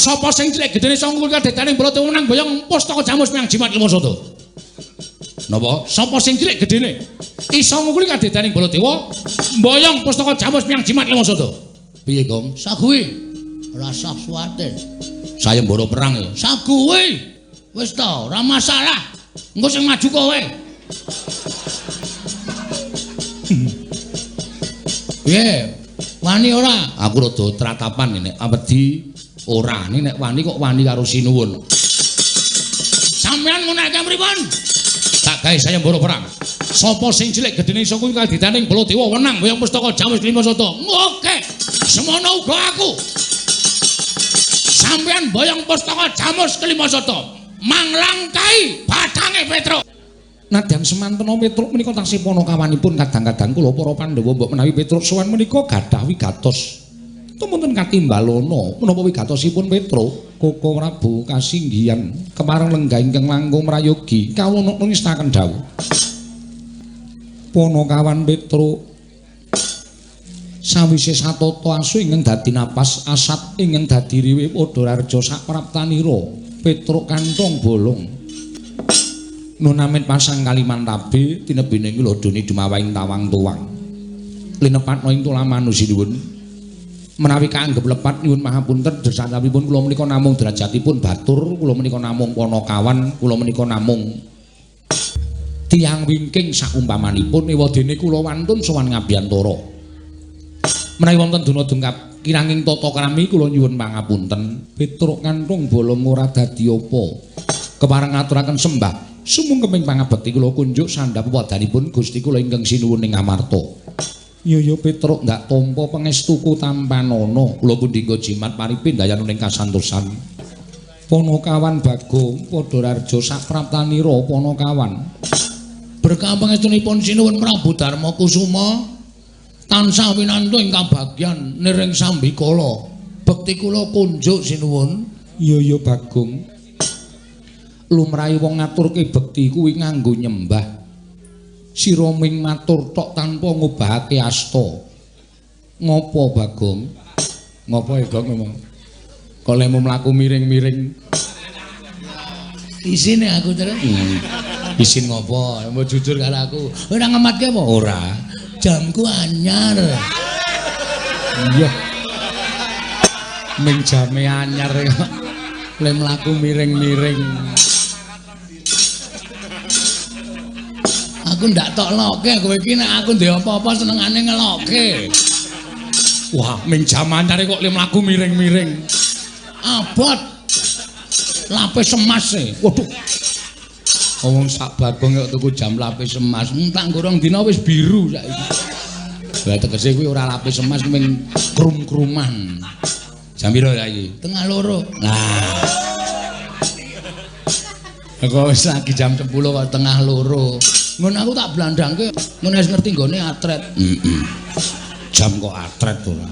Sapa sing cilik gedene sangkul kadetaning Baladewa nang boyong pustaka jamus miang jimat lima soto. Napa? Sapa sing cilik gedene iso ngukuli kadetaning Baladewa boyong pustaka jamus miang jimat lima soto. Piye, Gong? Saguwe. Rasa suwate. Sayembara perang ya. Saguwe. Wis to, ora masalah. Engko sing maju kowe. Piye? Wani ora? Aku rada tratapan nek wedi ora. Nek wani kok wani karo Sinuwun. Sampeyan ngunake pripun? Tak gawe sayembara perang. Sapa sing cilik gedene iso kuwi kaditaning Baladewa wenang boyong pustaka jamus lima soto. Oke. Semono uga aku. Sampeyan boyong pustaka jamus kelima soto. Manglangkai batange Petruk. Nadyan semantena Petruk menika taksih panakawanipun kadang-kadang kula para Pandhawa mbok menawi Petruk sowan menika gadhah wigatos. Tumunten katimbalana menapa wigatosipun Petruk Koko Prabu kasinggihan kemareng lenggah ingkang langkung mrayogi kawula ngestaken dawuh. Panakawan Petruk sawise satata asu ingkang dadi napas asat ingkang dadi riwe padha raja sak praptanira. Petruk kantong bolong nunamit pasang Kalimantabe tinebine nglodoni dumawahing tawang tuwang linepatna ing tulaman Sinuwun menawi kaanggep lepat nyuwun mahapunten desanipun kula menika namung derajatipun batur kula menika namung panakawan kula menika namung tiyang wingking sakumpamanipun ewadene kula wantun sowan ngabiyantara menawi wonten duna dungkap kiranging tata krami kula nyuwun pangapunten. Petruk kantong bolong ora dadi apa. Kepareng ngaturaken sembah sumungkeping pangabekti kula kunjuk sandhap wedanipun Gusti kula ingkang Sinuwun ing Amarta. Ya Petruk ndak tampa pangestuku tampanana. Kula pundi nggo jimat paripin dayan ing kasantosan. Panakawan Bagong padha raja sak praptanira panakawan. Berkah pangestunipun Sinuwun Prabu Darma Kusuma tansah winantu ing kabagyan niring sambikala. Bekti kula kunjuk Sinuwun. Iya Bagong. Lumrahe wong ngaturke bekti kuwi nganggo nyembah. Sira ming matur tok tanpa ngobahake asta. Ngopo Bagong? Ngopo ya Gong ngomong? Kok lemu mlaku miring-miring. Isine aku terus. Isin ngopo? Mau jujur karo aku. Ora ngematke apa? Ora. Jamku anyar. Iya. Ming jame anyar kok. Le mlaku miring-miring. Aku ndak tok loke kowe iki nek aku ndek apa-apa senengane ngeloke. Wah, ming jam anyar kok le mlaku miring-miring. Abot. Lapis emas e. Waduh. Wong sak Bagong kok tuku jam lapis emas, tak gorong dina wis biru saiki. Lah tegese kuwi ora lapis emas ming krum-kruman. Jam piro saiki? Tengah loro. Nah. Kok wis lagi jam 10 kok tengah loro. Ngono aku tak blandangke, ngono wis ngerti nggone atret. Jam kok atret ora.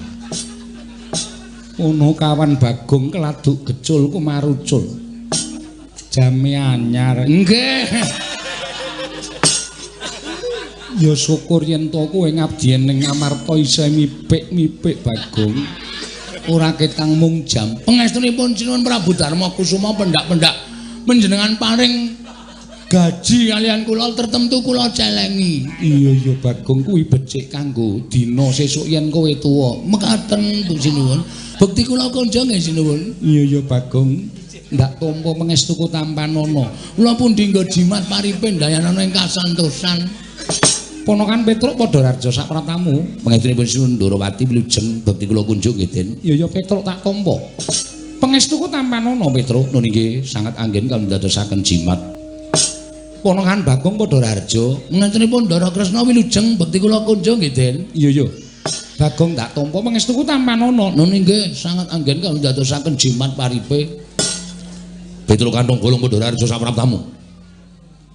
Ono kawan Bagong keladuk gecul ku marucul. Jame anyar. Nggih. Ya syukur yen to kowe ngabdi ning Amarta isih mipik-mipik Bagong. Ora ketang mung jam. Pangestunipun Sinuwun Prabu Darma Kusuma pendak-pendak panjenengan paring gaji kalian kula tertentu kula celengi. Iya Bagong kuwi becik kanggo dina sesuk yen kowe tuwa. Mekaten Bu Sinuwun. Bekti kula kanja nggih Sinuwun. Iya Bagong. Ndak tampa pangestuku tampanana. Kula pundi nggo jimat paripin dayanana ing kasantosan. Ponakan Petruk padha raja sak pratamu. Pangestunipun Sinuwun Ndarawati wilujeng bekti kula kunjuk nggih Den. Ya Petruk tak tampa. Pangestuku tampanana Petruk nun inggih sangat anggen kangge ndadosaken jimat. Ponakan Bagong padha raja. Pangestunipun Ndara Kresna wilujeng bekti kula kunjuk nggih Den. Iya. Bagong tak tampa pangestuku tampanana. Nun inggih sangat anggen kangge ndadosaken jimat paripe. Petruk kantong bolong padha raja sak praptamu.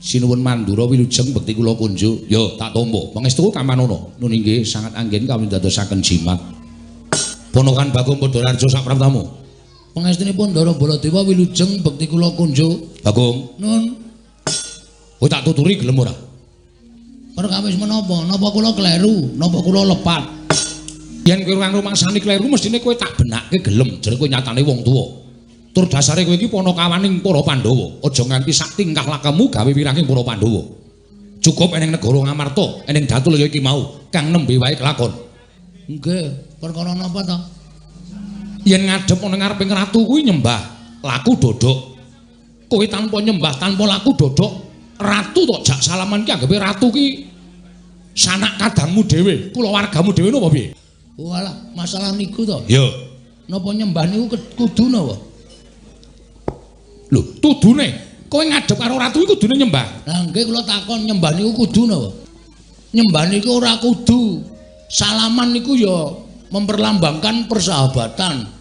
Sinuwun Mandura wilujeng bekti kula kunjuk. Ya tak tampa pangestuku tampanana. Nun inggih sangat anggen kami dadosaken jimat. Ponakan Bagong padha raja sak praptamu. Pangestunipun Ndara Baladewa wilujeng bekti kula kunjuk. Bagong. Nun. Kowe tak tuturi gelem ora? Perkawis menapa? Napa kula kleru? Napa kula lepat? Yen kowe ora rumangsani kleru mestine kowe tak benakke gelem. Jare kowe nyatane wong tuwa. Tur dasare kowe iki panakawaning para Pandhawa. Aja nganti sak tingkah lakumu gawe wiranging para Pandhawa. Cukup eneng negara Ngamarta, eneng Datul ya iki mau kang nembe wae kelakon. Nggih, perkara napa to? Yen ngadhep ana ngareping ratu kuwi nyembah laku dodok. Kowe tanpa nyembah tanpa laku dodok, ratu tok jak salaman ki anggape ratu ki sanak kadangmu dhewe, kulawargamu dhewe napa piye? Walah, masalah niku to. Ya. Napa nyembah niku kudu napa? Lho, tudune kowe ngadhep karo ratu iku kudune nyembah. Lah nggih kula takon nyembah niku kudu napa? Nyembah niku ora kudu. Salaman niku ya memperlambangkan persahabatan.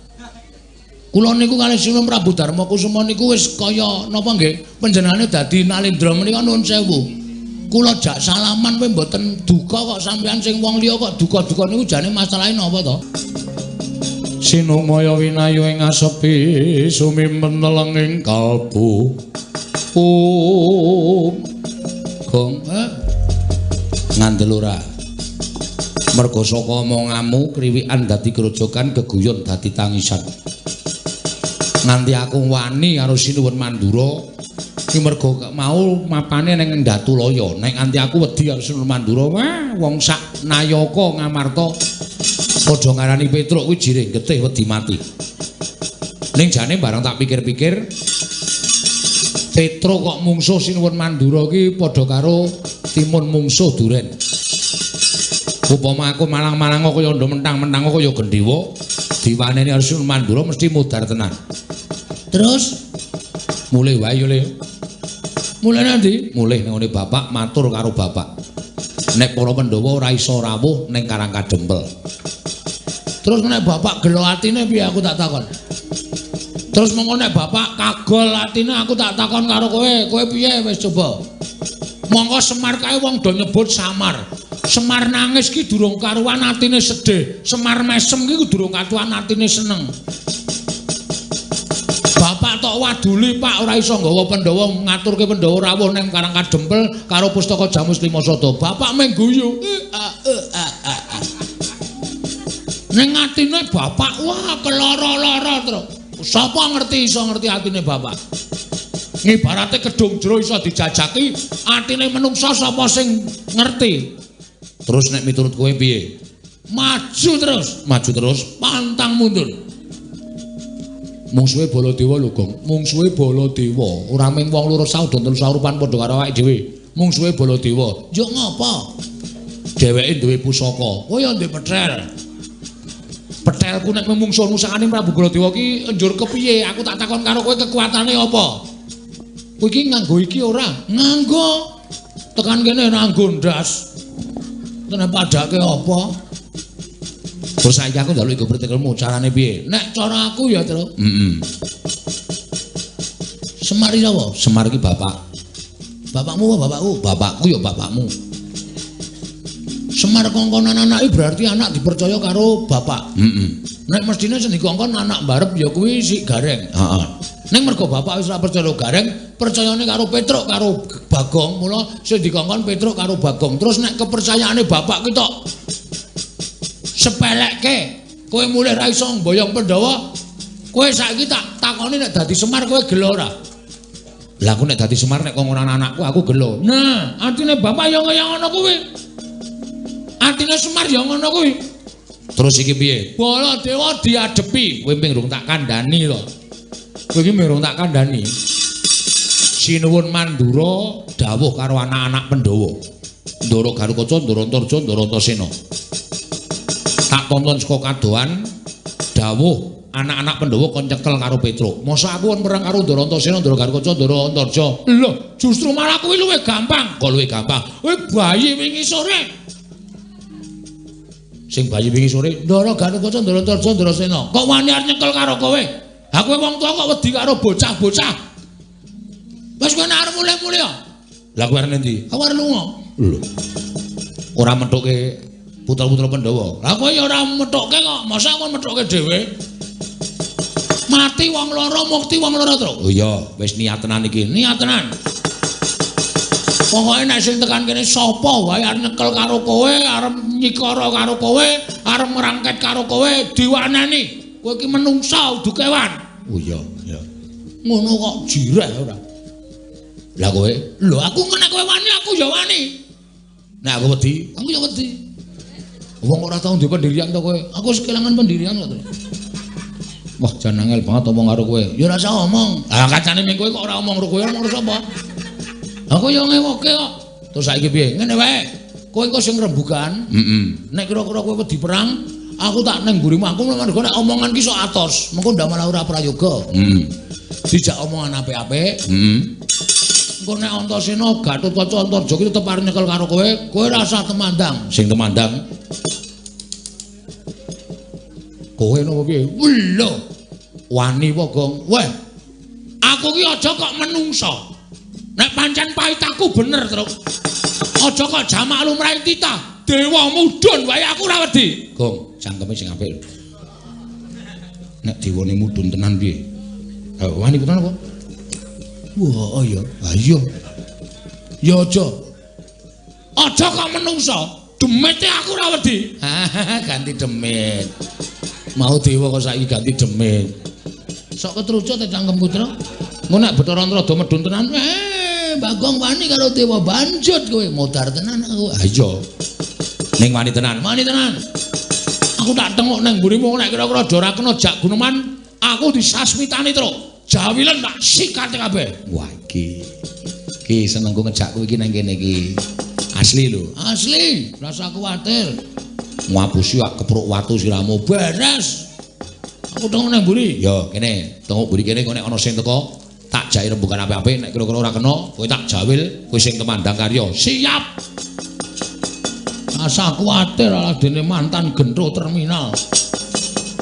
Kula niku kalih Sinten Prabu Darma Kusuma niku wis kaya napa nggih? Panjenengane dadi Nalendra menika nuwun sewu. Kula jak salaman kowe mboten duka kok sampean sing wong liya kok duka-duka niku jane masalahe napa to? Sinumaya winayu ing asepi sumimpen telenging kalbu. Gong ngandel ora. Merga saka omonganmu kriwikan dadi grojogan geguyon dadi tangisan. Nganti aku wani karo Sinuwun Mandura iki merga mau mapane ning Ndatulaya. Nek nganti aku wedi karo Sinuwun Mandura, wah wong sak Nayaka Ngamarta padha ngarani Petruk kuwi jiring getih wedi mati. Ning jane bareng tak pikir-pikir Petruk kok mungsuh Sinuwun Mandura ki padha karo timun mungsuh duren. Upama aku malang-malang kaya ndo mentang-mentang kaya Gendhewa diwaneni karo Sinuwun Mandura mesti mudar tenan. Terus mulih wae yo Le. mulai nanti Mulih nang ngene bapak matur karo bapak. Nek para Pandhawa ora iso rawuh ning Karang Kadempel. terus nek bapak gelo atine piye aku tak takon. Terus mengko nek bapak kagol atine aku tak takon karo kowe piye wis coba. Monggo Semar kae wong do nyebut Samar. Semar nangis ki durung karuan atine sedih. Semar mesem ki durung karuan atine seneng. Bapak tok waduli Pak ora iso nggawa Pandhawa ngaturke Pandhawa rawuh ning Karang Kadempel karo Pustaka Jamus Limasada. Bapak mengguyu. Ning atine bapak wah keloro-loro terus. Sapa ngerti iso ngerti atine bapak? Ngibarate kedung jero iso dijajaki, atine menungsa sapa sing ngerti? Terus nek miturut kowe piye? Maju terus, pantang mundur. Mungsuhe Baladewa lho, Gong. Mungsuhe Baladewa, ora mung wong loro saudon telu saurupan padha karo awake dhewe. Mungsuhe Baladewa. Yo ngopo? Dheweke duwe pusaka. Kowe yo ndek petrel. Petelku nek memungsuh nusakane Prabu Baladewa ki njur kepiye? Aku tak takon karo kowe kekuatane apa? Kowe iki nganggo iki ora? Nganggo. Tekan kene nganggo ndas. Kene padake apa? Terus saiki aku njaluk iku pritikelmu carane piye? Nek cara aku ya, Tru. Semar iki sapa? Semar iki bapak. Bapakmu apa bapakku? Bapakku ya bapakmu. Semar kongkonan anake berarti anak dipercaya karo bapak. Nek mestine sing dikongkon anak mbarep ya kuwi si Gareng. Heeh. Ning mergo bapak wis ora percaya Gareng, percayane karo Petruk karo Bagong, mula sing dikongkon Petruk karo Bagong. Terus nek kepercayaane bapak ki tok sepelekke, kowe mulih ra iso mboyong Pandhawa. Kowe saiki tak takoni nek dadi Semar kowe gelo ora? Lah aku nek dadi Semar nek kongkonan anakku aku gelo. Nah, artine bapak ya kaya ngono kuwi. Artine Semar ya ngono kuwi. Terus iki piye? Baladewa diadepi. Kowe mung tak kandhani to. Kowe iki mung tak kandhani. Sinuwun Mandura dawuh karo anak-anak Pandhawa. Ndara Garukaca, Ndara Antarja, Ndara Antasena. Tak tonton saka kadohan dawuh anak-anak Pandhawa kon nyekel karo Petruk. Mosok aku kon perang karo Ndara Antasena, Ndara Garukaca, Ndara Antarja. Lho, justru malah kuwi luwih gampang. Kok luwih gampang? Kowe bayi wingi sore. Sing bayi wingi sore Ndara Garukaca, Ndara Antarja, Ndara Sena. Kok wani arep nyekel karo kowe? Ha kowe wong tuwa kok wedi karo bocah-bocah. Wes kowe nek arep mulih-mulih. Lah kowe arep endi? Aku arep lunga. Lho. Ora methuke putra-putra Pandhawa. Lah kowe ya ora methuke kok, masa kon methuke dhewe? Mati wong loro, mukti wong loro, Tru. Oh iya, wis niat tenan iki. Niat tenan. Pokoke nek sing tekan kene sapa wae arep nyekel karo kowe, arep nyikara karo kowe, arep merangket karo kowe, diwaneni. Kowe iki menungsa udu kewan. Oh iya, iya. Ngono kok jireh ora. Lah kowe? Lho aku nek kowe wani aku ya wani. Nek aku wedi, Aku ya wedi. Wong ora tau ndek pendirian to kowe. Aku wis kelangan pendirian kok. wah jan angel banget omong karo kowe. Ya ora usah omong. Ah kancane ming kowe kok ora omong karo kowe, omong karo sapa? Aku ya ngewoke kok. Terus saiki piye? Ngene wae. Kowe engko sing rembugan. Nek kira-kira kowe wedi perang, aku tak neng mburimu. Aku mergo nek omongan ki sok atos, mengko ndak malah ora prayoga. Dijak omongan apik-apik. Engko nek Antasena Gatotkaca Antarja ki tetep arep nyekel karo kowe, kowe ora usah temandang. Sing temandang. Kowe napa piye? Lho. Wani apa, Gong? Weh. Aku ki aja kok menungso. Nek pancen pahit aku bener, Truk. Aja kok jamak lumrahe titah. Dewa mudhun wae aku ora wedi. Gong, cangkeme sing apik. Nek dewane mudhun tenan piye? Wani tenan apa? Wah, iya. Ah iya. Ya aja. Aja kok menungso. Demite aku ora wedi. Ganti demit. Mau dewa kok saiki ganti demit. Sok ketrucut te cangkemku, Truk. Engko nek Bathara Antrada medhun tenan, Bagong wani karo dewa banjut kowe modar tenan aku. Ah iya. Ning wani tenan. Wani tenan. Aku tak tengok nang mburimu nek kira-kira aja ora kena jak guneman, aku disasmitani Truk. Jawilen tak sikate kabeh. Wah iki senengku ngejakku iki nang kene iki. Asli lho. Asli, rasa kuwatir. Ngapusi wak kepruk watu siramu Beres. Aku tengok nang mburi. Ya kene, tengok mburi kene kok nek ana sing teko tak jai rembugan apik-apik nek kira-kira ora kena kowe tak jawil kowe sing temandang karya. Siap. Rasa kuwatir ala dene mantan gentro terminal.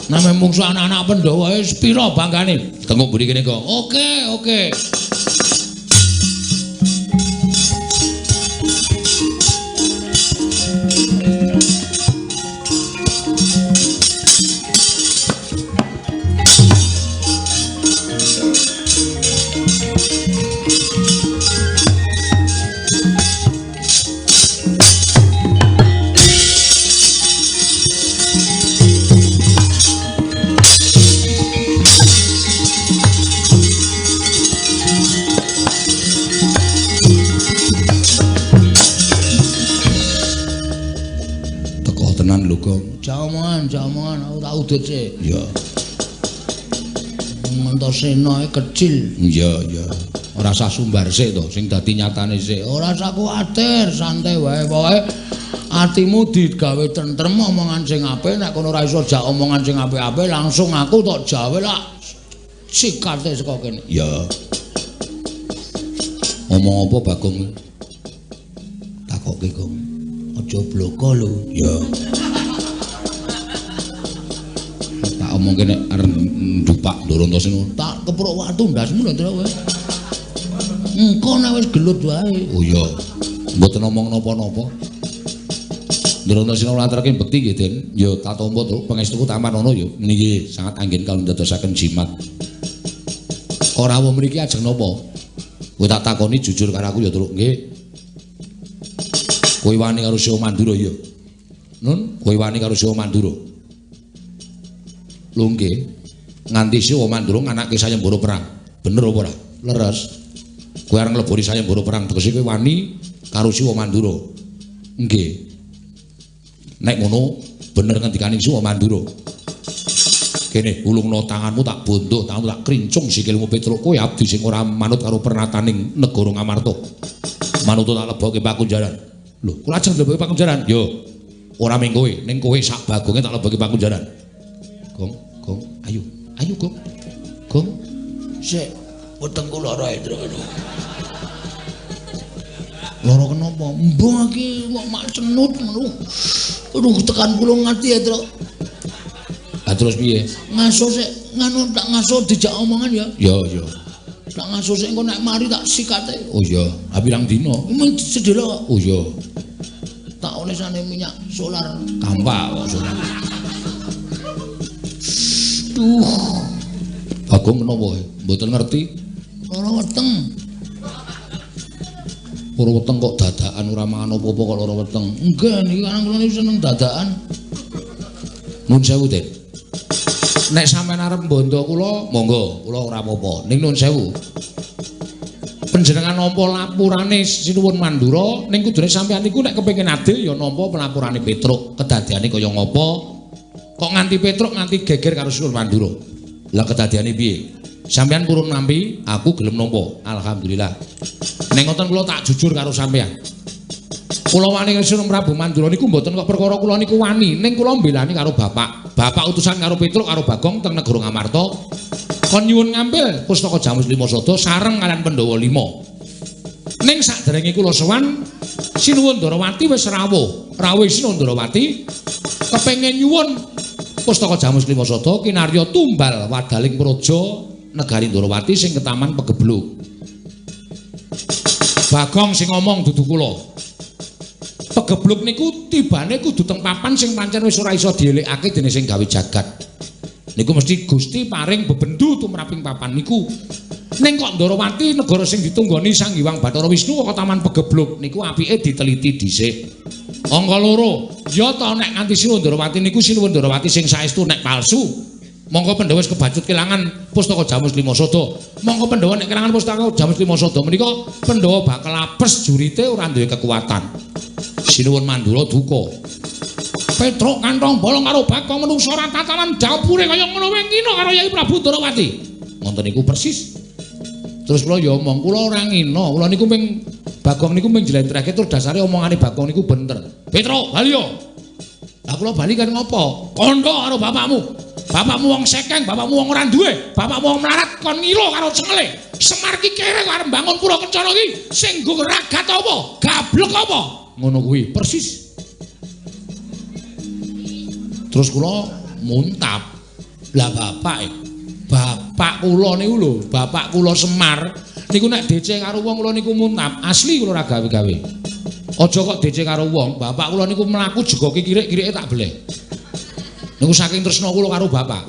Name mungsu anak-anak Pandhawa wis pira banggane. Tengok mburi kene kok. Oke. Jaman aku tak udut sih. Iya. Antasena kecil. Iya. Ora usah sumbar sik to sing dadi nyatane sik. Ora usah kuwatir, santai wae. Pokoke atimu digawe tentrem omongan sing apik, nek kono ora iso jak omongan sing apik-apik langsung aku tok jawe lak sikate saka kene. Iya. Omong apa Bagong? Takoke, Gong. Aja bloko lho. Iya. Tak omongke nek arep ndupak Ndara Antasena. Tak kepruk watu ndasmu lho, Tru. Engko nek wis gelut wae. Oh iya. Mboten omong napa-napa. Ndara Antasena ngaturaken bekti nggih, Den. Ya tak tampa to pangestuku tamanono ya. Niki sangat anggen kalau ndadosaken jimat. Ora wong mriki ajeng napa? Kowe tak takoni jujur karo aku ya, Truk. Nggih. Kowe wani karo Siwa Mandura ya. Nun, kowe wani karo Siwa Mandura. Lho nggih. Nganti Siwa Mandura nganake sayembara perang. Bener apa ora? Leres. Kowe arep ngleboni sayembara perang, tegese kowe wani karo Siwa Mandura. Nggih. Nek ngono bener ngendikaning Siwa Mandura. Kene ulungno tanganmu tak bondoh, tanganmu tak krincung sikilmu Petruk. Kowe abdi sing ora manut karo pernataning negara Ngamarta. Manut tak lebokke Pakunjaran. Lho, kula ajeng lebokke Pakunjaran. Yo. Ora mung kowe, ning kowe sak bagonge tak lebokke Pakunjaran. Gong, ayo, Gong. Gong, Sik, wetengku lara Indra. lara kenapa? Mbah iki kok mak cenut ngono. Aduh tekan kula ngati ya, Tru. Lah terus piye? Ngaso sik, nganu tak ngaso dijak omongan ya. Ya. Tak ngaso sik engko nek mari tak sikate. Oh iya, ha pirang dina? Mung sedhela kok. Oh iya. Tak olesane minyak solar. Kampak kok solar. Duh, Bagong menapa? Mboten ngerti. lara weteng. Ora weteng kok dadakan ora mangan apa-apa kok lara weteng. Enggak niki kan kula seneng dadakan. Nuwun sewu, Den. Nek sampean arep mbondo kula, monggo, kula ora apa-apa. Ning nuwun sewu. Panjenengan nampa lapurane Sinuwun Mandura, ning kudune sampean niku nek kepengin adil ya nampa lapurane Petruk. Kedadiane kaya ngapa? Kok nganti Petruk nganti geger karo Sinuwun Mandura. Lah kedadiane piye? Sampeyan purun nampi, aku gelem nampa. Alhamdulillah. Ning ngoten kula tak jujur karo sampeyan. Kula wani Sinuwun Prabu Mandura niku mboten kok perkara kula niku wani, ning kula mbelani karo bapak. Bapak utusan karo Petruk karo Bagong teng negara Ngamarta. Kon nyuwun ngambil pustaka Jamus Lima Sada sareng kalian Pandhawa 5. Ning saderenge kula sowan Sinuwun Ndarawati wis rawuh. Rawuh Sinuwun Ndarawati kepengin nyuwun pustaka Jamus Lima Sada kinarya tumbal wadaling praja negari Ndarawati sing ketaman Pegebluk. Bagong sing ngomong dudu kula. Pegebluk niku tibane kudu teng papan sing pancen wis ora iso dielekake dening sing gawe jagat. Niku mesti Gusti paring bebendu tumraping papan niku. Ning kok Ndarawati negara sing ditunggoni Sang Hyang Bathara Wisnu kok taman Pegebluk niku apike diteliti dhisik. Angka 2, ya ta nek nganti Sinuwun Ndarawati niku Sinuwun Ndarawati sing saestu nek palsu. Monggo Pandhawa wis kebacut kelangan pustaka Jamus Lima Sada. Monggo Pandhawa nek kelangan pustaka Jamus Lima Sada menika Pandhawa bakal apes jurite ora duwe kekuatan. Sinuwun Mandura duka. Petruk kantong bolong karo Bagong menungso ora tatanan dapure kaya ngono wae ngina karo Yai Prabu Ndarawati. Ngoten niku persis. Terus kula ya omong, kula ora ngina, kula niku ping Bagong niku ping jlentrehke tur dasare omongane Bagong niku bener. Petruk, bali yo. Lah kula bali kan ngopo? Kandha karo bapakmu. Bapakmu wong sekeng, bapakmu wong ora duwe, bapakmu wong melarat kon ngilo karo cengele. Semar ki kere arep bangun pura kencana ki sing nggo ragat apa? Gablek apa? Ngono kuwi persis. Terus kula muntap. Lah bapak kula niku lho, bapak kula Semar niku nek DC karo wong kula niku muntap. Asli kula ora gawe-gawe. Aja kok DC karo wong, bapak kula niku mlaku jegoke kirik-kirike tak beleh. Niku saking tresna kula karo bapak.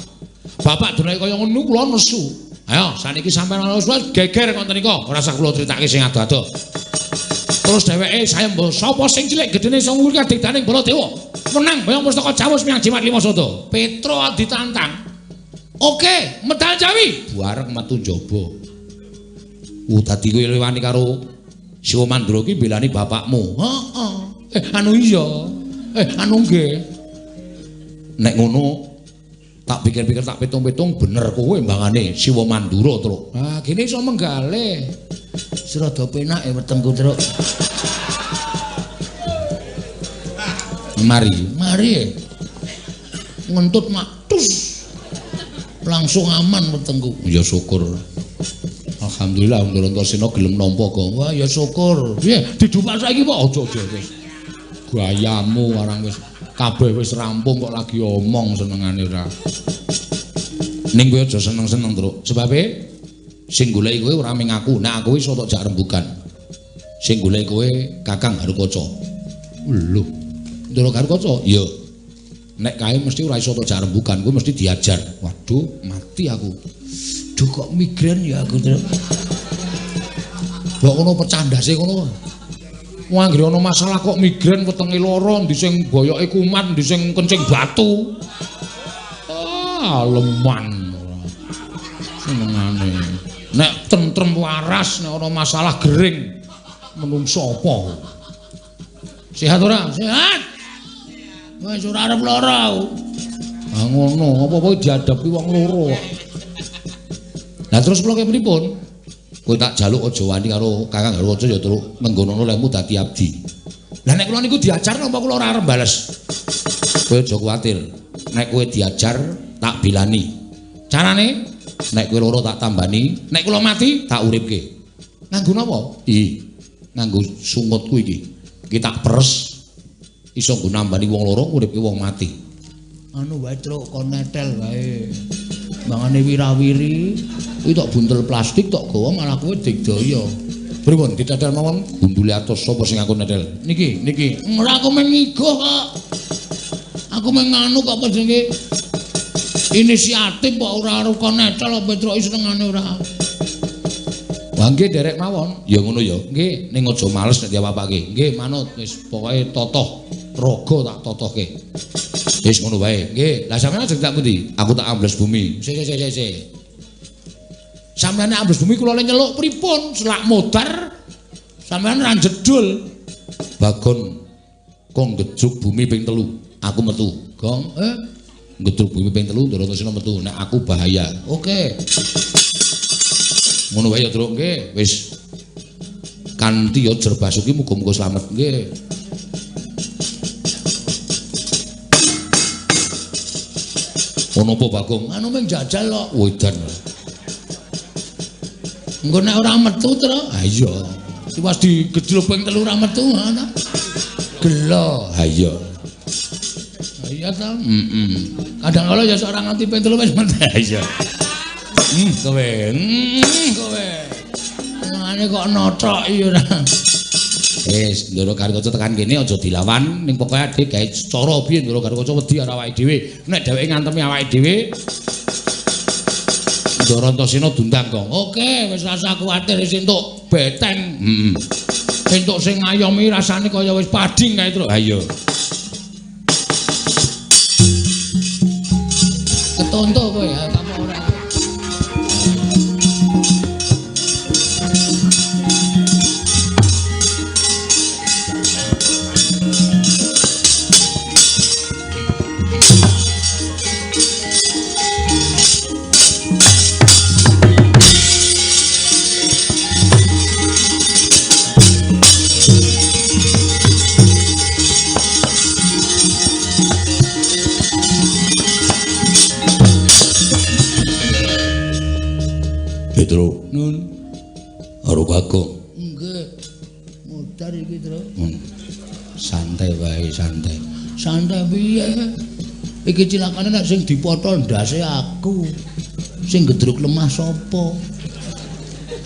Bapak deneke kaya ngono kula nesu. Ayo saniki sampeyan ana wis geger ngoten nika, ora usah kula critake sing ado-ado. Terus dheweke saya mbok sapa sing cilik gedene sing nguri kadikdaning Baladewa. Menang bayang pustaka Jamus Miang Jimat Lima Sada. Petruk ditantang. Oke, medal Jawi bareng metu njaba. Dadi kowe lewani karo Siwa Mandura ki belani bapakmu. Heeh. Anu iya. Anu nggih. Nek ngono tak pikir-pikir tak pitung-pitung bener kowe mbangane Siwa Mandura, Truk. Ah, gini iso menggalih. Serada penake wetengku, Truk. Mari. Ngentut matus. Langsung aman wetengku. Ya syukur. Alhamdulillah Ndara Antasena gelem nampa kok. Wah, ya syukur. Piye? Didupak saiki kok aja wis. Gayamu arang wis kabeh wis rampung kok lagi omong senengane ora. Ning kowe aja seneng-seneng, Truk. Sebabe sing goleki kowe ora ming aku, nek aku wis ora jak rembugan. Sing goleki kowe Kakang Harukaca. Lho. Ndara Harukaca? Iya. Nek kae mesti ora iso tok jak rembugan, kowe mesti diajar. Waduh, mati aku. Duh kok migren ya aku, Truk. Kok ngono pecandase ngono. Wong anggere ana masalah kok migren wetenge lara, ndi sing boyoke kumat, ndi sing kencing batu. Ah, leman. Senengane. Nek tentrem waras, nek ana masalah gering, menungso apa? Sehat ora? Sehat. Wis ora arep lara. Ah ngono, apa-apa dihadapi wong loro. Lah terus kula kepripun? Kowe tak jaluk aja wani karo Kakang Harukaca ya Truk, menggono lemu dadi abdi. Lah nek kula niku diajar napa kula ora arep bales? Kowe aja kuwatir. Nek kowe diajar tak bilani. Carane nek kowe loro tak tambani, nek kula mati tak uripke. Nganggo napa? Nganggo sungutku iki. Iki tak peres. Iso nggo nambani wong loro uripke wong mati. Anu wae Truk kon netel wae. Mangane wirawiri kuwi tok buntel plastik tok gawa malah kowe digdaya. Pripun ditetel mawon gundule atos sapa sing aku netel? Niki. Ora aku mengigo kok. Aku menganu kok apa jenenge? Inisiatif kok ora arep kon netel Petruk senengane ora. Wah nggih derek mawon. Ya ngono ya. Nggih, ning aja males nek diapa-apake. Nggih, manut wis pokoke totoh raga tak totohke. Wis ngono wae. Nggih, lah sampeyan ajeng tak pundi? Aku tak ambles bumi. Sik. Sampeyan ambles bumi kula nyeluk pripun? Selak modar. Sampeyan ra jedul. Bagon kok ngejug bumi ping 3. Aku metu. Gong, Ngejug bumi ping 3 Ndaratosena metu. Nek aku bahaya. Oke. Ngono wae ya, Truk. Nggih, wis. Kanthi ya Jer Basuki muga-muga slamet. Nggih. Ono apa Bagong? Anu mung jajal kok. Wedan. Engko nek ora metu, Tru. Ha iya. Pas digedhul ping 3 ora metu, ana. Gelo. Ha iya. Iya ta? Kadang kala ya ora nganti ping 3 wis metu. Ha iya. Kowe. Kowe. Mane kok notok iki ora. Wis, Ndara Karikaca tekan kene aja dilawan, ning pokoke ade gawe cara piye Ndara Karikaca wedi karo awake dhewe. Nek dheweke ngantemi awake dhewe Ndara Antasena dundang kok. Oke, wis rasa kuwatir wis entuk beteng. Entuk sing ngayomi rasane kaya wis pading kae, Tru. Ha iya. Ketonto kowe ya, apa ora? Tru. Nun. Karo Bagong. Nggih. Modar iki, Tru. Santai wae, santai. Santai piye? Iki cilakane nek sing dipotol ndase aku. Sing gedruk lemah sapa?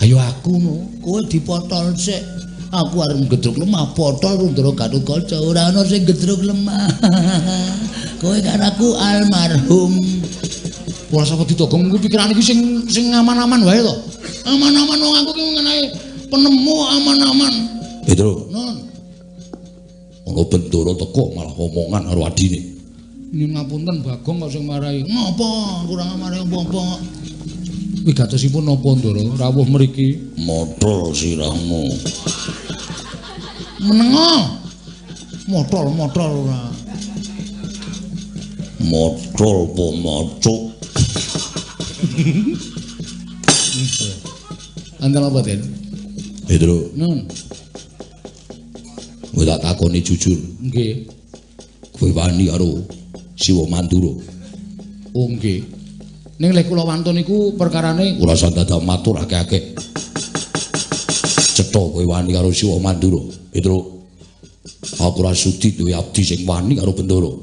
Ayo aku no. Kowe dipotol sik. Aku arep gedruk lemah potol Ndara Gatotkaca. Ora ana sing gedruk lemah. Kowe kan aku almarhum. Wah sapa ditogong kuwi pikiran iki sing aman-aman wae to. Aman-aman wong aku ki ngenae penemu aman-aman. Tru. Nun. Ono Bendoro teko malah omongan karo adine. Nyun ngapunten Bagong kok sing marahi. Ngapa? Kurang marahi apa-apa. Wigatosipun napa Ndara rawuh mriki? Modal sirahmu. Menengo. Motol-motol ora. Modal po macuk. Anten apa, Den? Tru. Nun. Kowe tak takoni jujur. Nggih. Kowe wani karo Siwa Mandura. Oh nggih. Ning lek kula wantun niku perkarane Ora usah dadak matur akeh-akeh. Cetha kowe wani karo Siwa Mandura. Tru. Aku ora sudi duwe abdi sing wani karo Bendoro.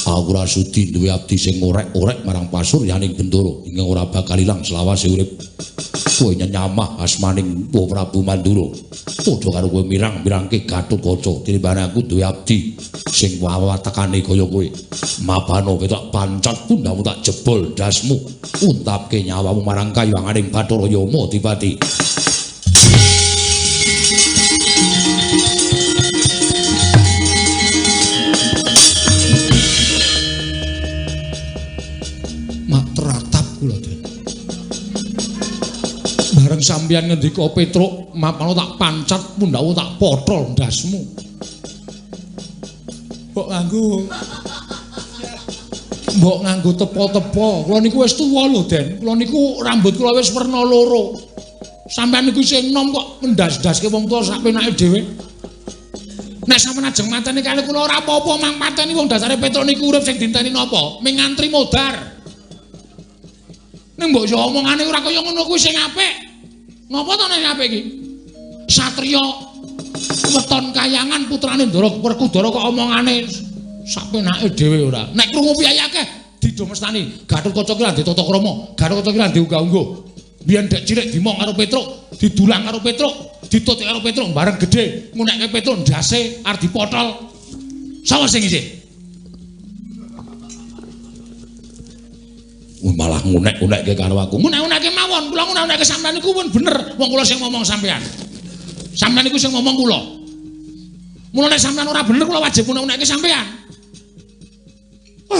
Aku ora sudi duwe abdi sing ngorek-orek marang pasuryaning Bendoro. Ing ora bakal ilang selawase urip. Kowe nyamah asmaning Prabu Mandura. Padha karo kowe mirang-mirangke Gatotkaca. Tinimbang aku duwe abdi sing wawatekane kaya kowe. Mabano ketok pancat pundhamu tak jebol dasmu. Untapke nyawamu marang kayuwanganing Bathara Yama Dipati. Bareng sampeyan ngendika Petruk, mapano tak pancat pundhamu tak pothol ndasmu. Mbok nganggo tepo-tepo. Kula niku wis tuwa lho, Den. Kula niku rambut kula wis werna 2. Sampeyan niku sing enom kok mendas-daske wong tuwa sak penake dhewe. Nek sampeyan ajeng mateni kali kula ora apa-apa mang mateni wong dasare Petruk niku urip sing dinteni napa? Ming ngantri modar. Ning mbok yo omongane ora kaya ngono kuwi sing apik. Ngapa to nek apik iki? Satriya weton kayangan putrane Ndara Werkudara kok omongane sak penake dhewe ora. Nek krungu piye akeh didomestani. Gatotkaca ki lan ditata krama, Gatotkaca ki lan diunggah-ungguh. Biyen dek cilik dimong karo Petruk, didulang karo Petruk, ditutik karo Petruk bareng gedhe ngunekke Petruk ndase arep dipotol. Sapa sing isih? Malah ngunek-unekke karo aku. Ngunek-unekke mawon, kula ngunek-unekke sampean niku pun bener wong kula sing ngomong sampean. Sampean niku sing ngomong kula. Mula nek sampean ora bener kula wajib ngunek-unekke sampean.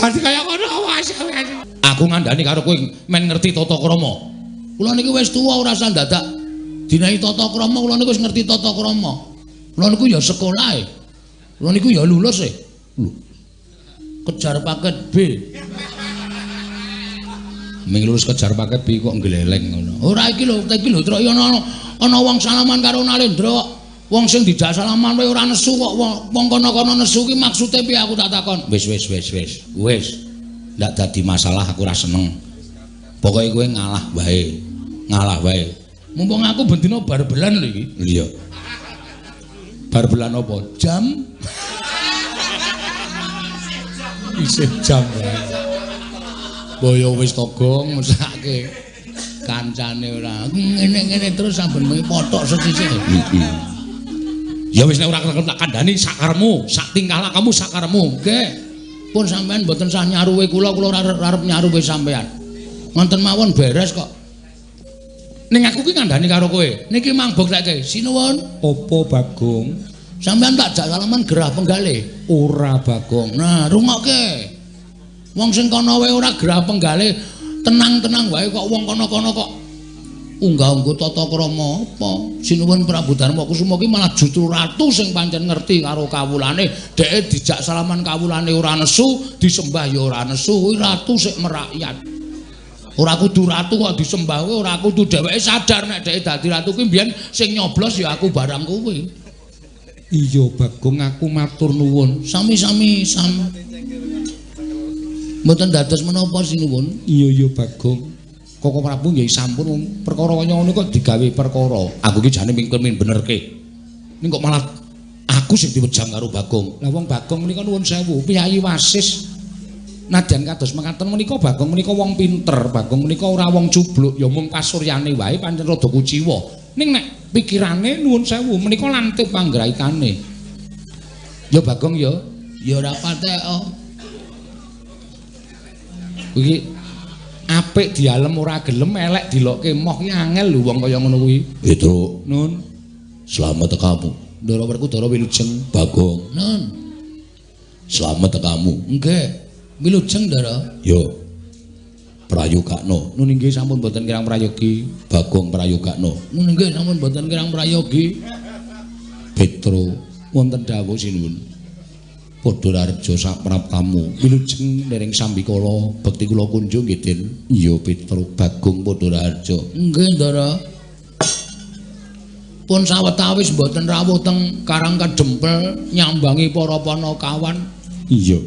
Ati kaya ngono awas. Aku ngandani karo kowe men ngerti tata krama. Kula niki wis tuwa ora usah dadak dinahi tata krama, kula niku wis ngerti tata krama. Kula niku ya sekolah e. Kula niku ya lulus e. Lho. Kejar paket B. Ming lulus kejar paket B kok gleleng ngono. Ora iki lho Truk ana wong salaman karo Nalendra kok. Wong sing dijak salaman wae ora nesu kok wong kono-kono nesu ki maksude piye aku tak takon. Wis. Wis. Ndak dadi masalah aku ora seneng. Pokoke kowe ngalah wae. Mumpung aku bendina bar-belan lho iki. Iya. Bar-belan apa? Jam. Isih jam wae. Boyo wis togong mesake kancane ora ngene terus saben mengi potok sesisih. Ya wis nek ora tak kandhani sakarmu, sak tingkah lakumu sakarmu. Nggih. Pun sampean mboten sah nyaruwe kula ora arep nyaruwe sampean. Ngoten mawon beres kok. Ning aku ki kandhani karo kowe. Niki mangbok saiki. Sinuwun. Apa Bagong? Sampean tak jak salaman gerah penggale. Ora Bagong. Nah, rungokke. Wong sing kono wae ora gerah penggale, tenang-tenang wae kok wong kono-kono kok unggah-ungguh tata krama apa? Sinuwun Prabu Darma Kusuma ki malah justru ratu sing pancen ngerti karo kawulane, dheke dijak salaman kawulane ora nesu, disembah ya ora nesu, kuwi ratu sik merakyat. Ora kudu ratu kok disembah kuwi ora kudu dheweke sadar nek dheke dadi ratu kuwi mbiyen sing nyoblos ya aku barang kuwi. Iya Bagong aku matur nuwun. Sami-sami mboten dados menapa sinuwun. Iya Bagong. Koko Prabu nggih sampun perkara kaya ngono kok digawe perkara. Aku ki jane mingkir-mingkir benerke. Ning kok malah aku sing diwejang karo Bagong. Lah wong Bagong menika nuwun sewu, piyayi wasis. Nadyan kados mekaten menika Bagong menika wong pinter, Bagong menika ora wong cubluk, ya mung pasuryane wae pancen rada kuciwa. Ning nek pikirane nuwun sewu menika lantip panggraitane. Ya Bagong ya ora patek. Iki apik dialem ora gelem elek dilokke moh ki angel lho wong kaya ngono kuwi. Itu. Nun. Selamat tekamu. Ndara Werkudara wilujeng Bagong. Nun. Selamat tekamu. Nggih. Wilujeng Ndara. Yo. Prayogakno. Nun nggih sampun boten kirang prayogi. Bagong prayogakno. Nun nggih sampun boten kirang prayogi. Petro wonten dawuh sinuwun. Padha Raharja sapraptamu wilujeng dereng sambikala bekti kula kunjung nggih Den. Iya Petro Bagong Padha Raharja. Nggih Ndara. Pun sawetawis mboten rawuh teng Karang Kadempel nyambangi para panakawan. Iya.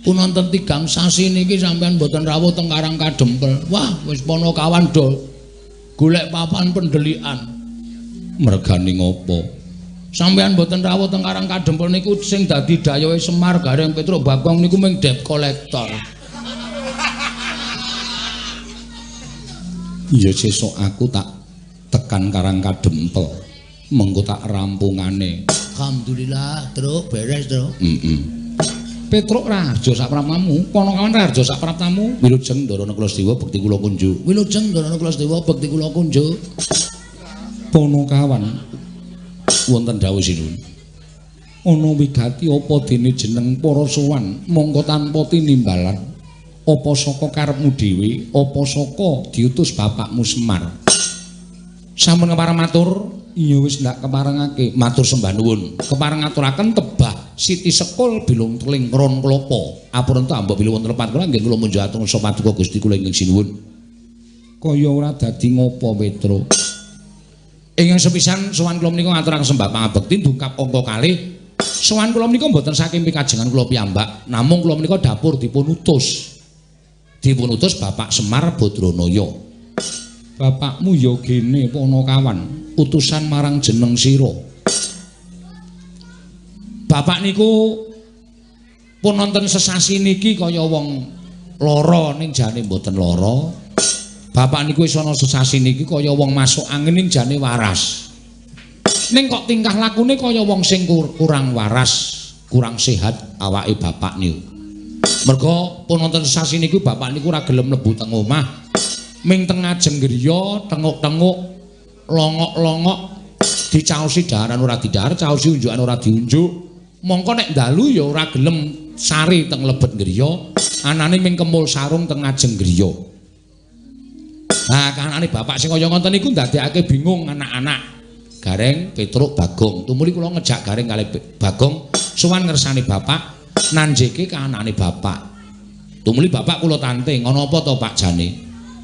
Pun wonten 3 sasi niki sampean mboten rawuh teng Karang Kadempel. Wah, wis panakawan do golek papan pendelikan. Mergane ngopo? Sampeyan mboten rawuh teng Karang Kadempel niku sing dadi dayohe Semar Gareng Petruk Bagong niku mung debt collector. Iya sesuk aku tak tekan Karang Kadempel. Mengko tak rampungane. Alhamdulillah, Truk, beres, Truk. Petruk Raharja sapraptamu, panakawan Raharja sapraptamu. Wilujeng Ndara Kulasewa bekti kula kunjuk. Wilujeng Ndara Kulasewa bekti kula kunjuk. Panakawan wonten dawuh sinuwun. Ana wigati apa dene jeneng para sowan mongko tanpa tinimbalan apa saka karepmu dhewe apa saka diutus bapakmu Semar. Sampun kepareng matur. Iya wis ndak keparengake. Matur sembah nuwun. Kepareng ngaturaken tebah Siti Sekul bilung teling kron klapa. Apunten ambek bilung wonten lepat kula nggih kula munjuk atung sapaduka Gusti kula ingkang sinuwun. Kaya ora dadi ngopo Petro. Ingkang sepisan sowan kula menika ngaturaken sembah pangabekti dukap angka kalih. Sowan kula menika mboten saking pikajengan kula piyambak, namung kula menika dapur dipun utus. Dipun utus Bapak Semar Badranaya. Bapakmu ya gene panakawan, utusan marang jeneng sira. Bapak niku pun wonten sesasi niki kaya wong lara ning jane mboten lara. Bapak niku wis ana sesasi niki kaya wong masuk angin ning jane waras. Ning kok tingkah lakune kaya wong sing kurang waras, kurang sehat awake bapak niku. Merga pun wonten sesasi niku bapak niku ora gelem mlebu teng omah. Ming teng ngajeng griya, tenguk-tenguk, longok-longok, dicaosi daharan ora didahar, caosi unjukan ora diunjuk. Mongko nek dalu ya ora gelem sari teng lebet griya, anane ming kemul sarung teng ngajeng griya. Nah, kahanane bapak sing kaya ngoten niku ndadekake bingung anak-anak. Gareng, Petruk, Bagong. Tumuli kula ngejak Gareng kalih Bagong sowan ngersani bapak nanjeke kahanane bapak. Tumuli bapak kula tanting, ngono apa to Pak Jane?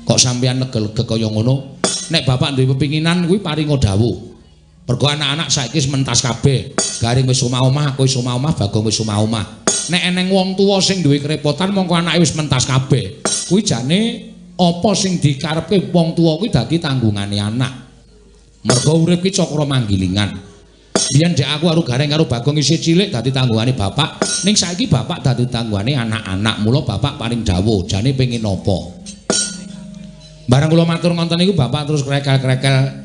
Kok sampeyan negel-negel kaya ngono? Nek bapak duwe pepinginan kuwi paringa dawuh. Mergo anak-anak saiki wis mentas kabeh. Gareng wis omah-omah, aku wis omah-omah, Bagong wis omah-omah. Nek eneng wong tuwa sing duwe kerepotan mongko anake wis mentas kabeh. Kuwi jane apa sing dikarepke wong tuwa kuwi dadi tanggungane anak. Mergo urip ki cakra manggilingan. Biyen dek aku karo Gareng karo Bagong isih cilik dadi tanggungane bapak, ning saiki bapak dadi tanggungane anak-anak. Mula bapak paling dawuh, jane pengin apa? Barang kula matur ngoten niku bapak terus krekel-krekel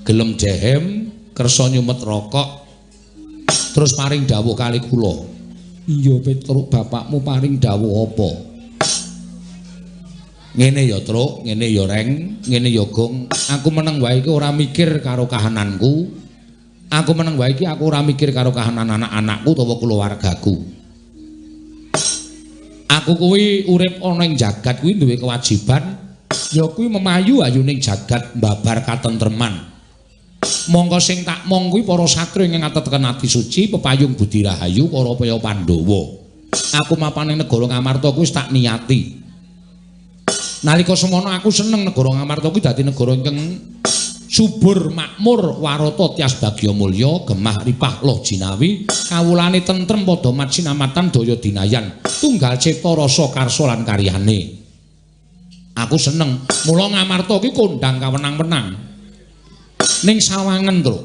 gelem dehem, kersa nyumet rokok. Terus paring dawuh kali kula. Iya Petruk, bapakmu paring dawuh apa? Ngene ya Truk, ngene ya Reng, ngene ya Gong. Aku meneng wae iki ora mikir karo kahananku. Aku meneng wae iki aku ora mikir karo kahanan anak-anakku utawa keluargaku. Aku kuwi urip ana ing jagat kuwi duwe kewajiban ya kuwi memayu ayuning jagat mbabar katentreman. Monggo sing tak mong kuwi para satria ing ngateteken ati suci pepayung budi rahayu para paya Pandhawa. Aku mapan ing negara Ngamarta kuwi wis tak niyati. Nalika semono aku seneng negara Ngamarta kuwi dadi negara ingkang subur makmur warata tias bagya mulya gemah ripah loh jinawi kawulane tentrem padha mat sinamatan daya dinayan tunggal cipta rasa karsa lan karyane. Aku seneng mula Ngamarta kuwi kondang kawenang-wenang. Ning sawangen Truk.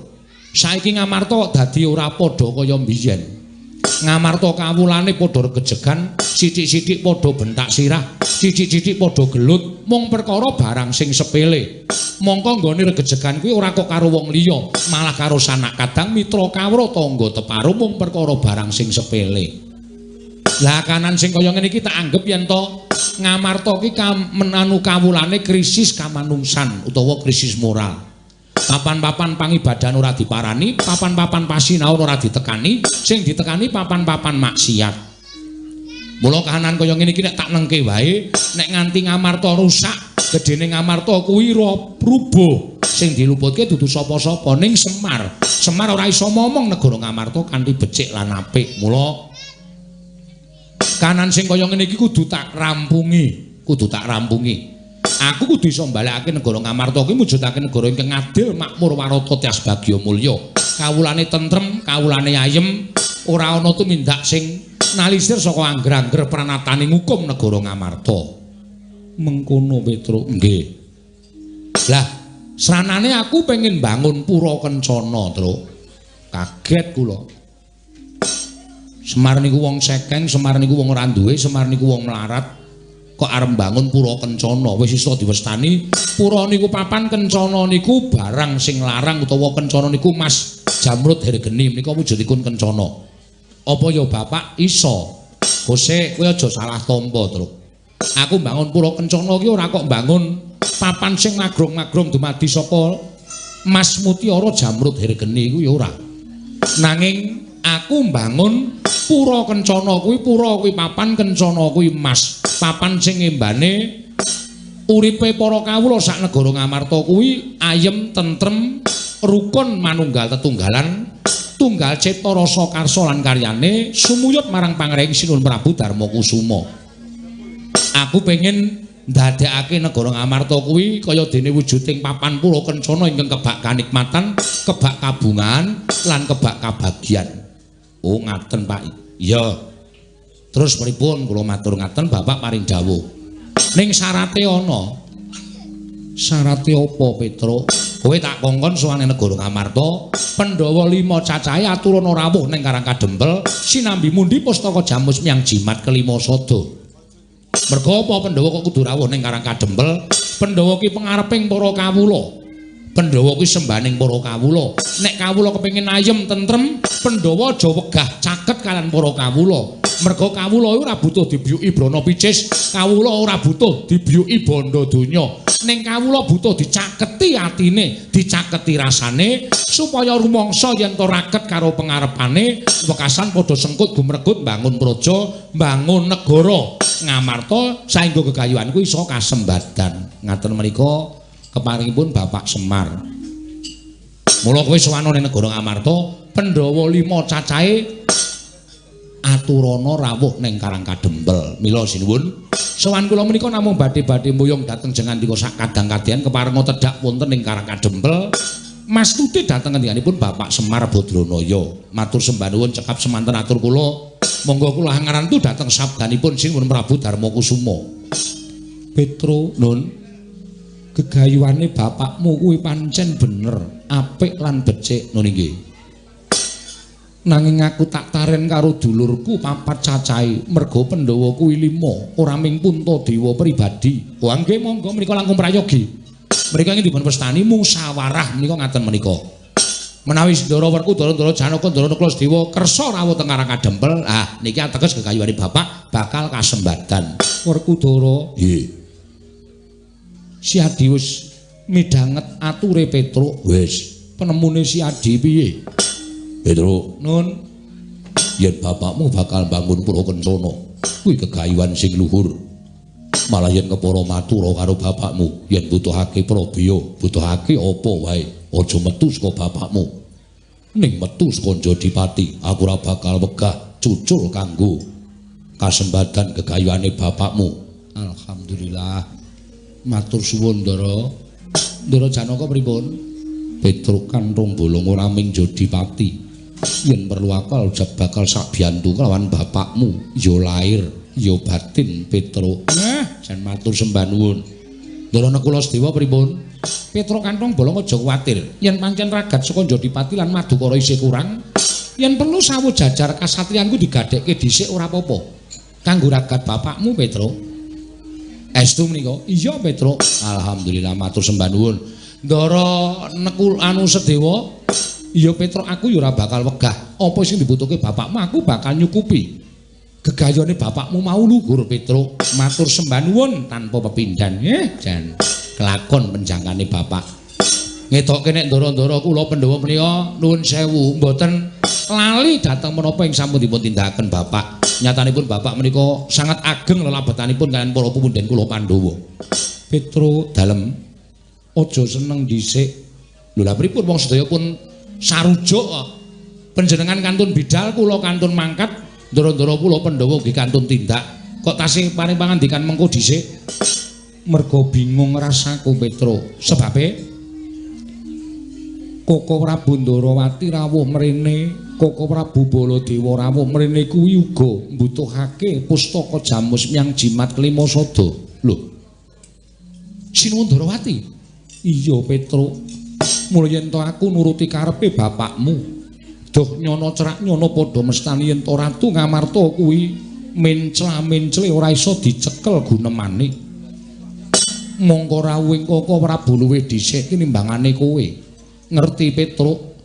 Saiki Ngamarta dadi ora padha kaya mbiyen. Ngamarta kawulane padha regejegan, sithik-sithik padha bentak sirah, sithik-sithik padha gelut, mung perkara barang sing sepele. Mongko nggone regejegan kuwi ora kok karo wong liya, malah karo sanak kadang mitra kawruh tangga teparo mung perkara barang sing sepele. Lah kanan sing kaya ngene iki tak anggap yen to Ngamarta ki menanu kawulane krisis kamanungsan utawa krisis moral. Papan-papan pangibadan ora diparani, papan-papan pasinaon ora ditekani, sing ditekani papan-papan maksiat. Mula kahanan kaya ngene iki nek tak nengke wae, nek nganti Ngamarta rusak, gedene Ngamarta kuwi rubuh. Sing diluputke dudu sapa-sapa ning Semar. Semar ora iso momong negara Ngamarta kanthi becik lan apik. Mula kahanan sing kaya ngene iki kudu tak rampungi, Aku kudu iso mbalekake negara Ngamarta kuwi mujudake negara ingkang adil, makmur, warata, tias bagya mulya. Kawulane tentrem, kawulane ayem, ora ana tumindak sing nalisir saka angger-angger pranataning hukum negara Ngamarta. Mengkono Petruk, nggih. Lah, sranane aku pengen bangun pura kencana, Truk. Kaget kula. Semar niku wong sekeng, Semar niku wong ora duwe, Semar niku wong melarat. Kok arep bangun pura kencana wis iso diwestani pura niku papan kencana niku barang sing larang utawa kencana niku Mas Jamrut Hergeni menika wujudipun kencana. Apa ya Bapak iso? Gose kowe aja salah tampa, Truk. Aku bangun pura kencana ki ora kok bangun papan sing magrong-magrong dumadi saka Mas Mutiara Jamrut Hergeni kuwi ora. Nanging aku bangun pura kencana kuwi papan kencana kuwi Mas. Papan sing ngembane uripe para kawula sak negara Ngamarta kuwi ayem, tentrem, rukun manunggal tetunggalan, tunggal cipta rasa karsa lan karyane sumuyut marang Pangrahing Sinuhun Prabu Darmakusuma. Aku pengen ndadekake negara Ngamarta kuwi kaya dene wujuding papan pura kencana ingkang kebak kanikmatan, kebak kabungan lan kebak kabagyan. Oh ngaten Pak. Iya. Terus pripun kula matur ngaten Bapak paring dawuh. Ning syarate ana. Syarate apa Petruk? Kowe tak kongkon sowane negara Ngamarta, Pandhawa 5 cacahe aturana rawuh ning Karang Kadempel, sinambi mundi pustaka Jamus Myang Jimat kelima sada. Merga apa Pandhawa kok kudu rawuh ning Karang Kadempel? Pandhawa ki pengareping para kawula. Pandhawa kuwi sembaning para kawula. Nek kawula kepengin ayem tentrem, Pandhawa aja wegah caket kalian para kawula. Merga kawula ora butuh dibiyuki brana picis, kawula ora butuh dibiyuki bondo donya. Ning kawula butuh dicaketi atine, dicaketi rasane supaya rumangsa yen to raket karo pangarepane, wekasan padha sengkut gumregut bangun praja, bangun negara. Ngamarta saengga gegayuhan kuwi iso kasembadan. Ngaten menika keparingipun Bapak Semar. Mula kowe sowan ning negara Ngamarta, Pandhawa 5 cacahe aturana rawuh ning Karang Kadempel. Mila sinuwun, sowan kula menika namung badhe-badhe muyung dhateng jengandika sak kadang-kadang keparenga tedhak wonten ing Karang Kadempel. Mastuti dhateng ngendikipun Bapak Semar Badranaya. Matur sembah nuwun cekap semanten atur kula. Monggo kula ngarantu dhateng sabdanipun Sinuwun Prabu Darmakusuma. Petro, Nun, gegayuhane bapakmu kuwi pancen bener, apik lan becik, Nun inggih. Nanging aku tak taren karo dulurku papat cacahe, merga Pandhawa kuwi 5, ora ming Puntadewa pribadi. Wah nggih monggo menika langkung prayogi. Mrika ingin dipun pestani musyawarah menika ngaten menika. Menawi Ndara Werku, Ndara Janaka, Ndara Klasdewa kersa rawuh teng Karang Kadempel, niki ateges gegayuhane bapak bakal kasembadan. Werkudara, nggih. Si Adi wis midhanget ature Petruk. Wis, penemune si Adi piye? Petruk, Nun, yen bapakmu bakal bangun Pura Kencana, kuwi gegayuhan sing luhur. Malah yen kepara matur karo bapakmu, yen butuhake Prabeya, butuhake apa wae, aja metu saka bapakmu. Ning metu saka Jodipati, aku ora bakal wegah cucul kanggo kasembadan gegayuhane bapakmu. Alhamdulillah. Matur suwun, Ndara. Ndara Janaka pripun? Petruk kanthong bolong ora ming Jodipati. Yen perlu akal bakal sak biyantu kelawan bapakmu, ya lair, ya batin Petruk. Jan matur sembah nuwun. Ndara Kulasdewa pripun? Petruk kanthong bolong aja kuwatir. Yen pancen ragat saka Jodipati lan Madukara isih kurang, yen perlu sawu jajar kasatriyanku digadhekke dhisik ora apa-apa. Kanggo ragat bapakmu Petruk. Estu menika? Iya Petruk. Alhamdulillah matur sembah nuwun. Ndara Nekul Sedewa, iya Petruk aku ya ora bakal wegah. Apa sing dibutuhke bapakmu aku bakal nyukupi. Gegayane bapakmu mau luhur Petruk. Matur sembah nuwun tanpa pepindhan. Jan kelakon penjangkane bapak. Ngetokke nek ndara-ndara kula Pandhawa menika nuwun sewu mboten lali dhateng menapa ing sampun dipun tindakaken bapak. Nyatanipun bapak menika sangat ageng lelabetanipun kaliyan para pepundhen kula Pandhawa. Petruk dalem aja seneng dhisik. Lho lha pripun wong sedaya pun sarujuk kok. Panjenengan kantun bidal kula kantun mangkat, ndara-ndara kula Pandhawa nggih kantun tindak. Kok tasih paring pangandikan mengko dhisik? Merga bingung rasaku Petruk. Sebabe Koko Prabu Ndarawati rawuh mrene, Koko Prabu Baladewa rawuh mrene kuwi uga mbutuhake pustaka Jamus Myang Jimat Klimasada. Lho. Sinuwun Ndarawati. Iya Petruk. Mula yen to aku nuruti karepe bapakmu, doh nyono cerak nyono padha mestani yen to Ratu Ngamarta kuwi mencla-mencle ora iso dicekel gunemane. Mongko rawuhing Koko Prabu luwih dhisik tinimbangane kowe. Ngerti Petruk,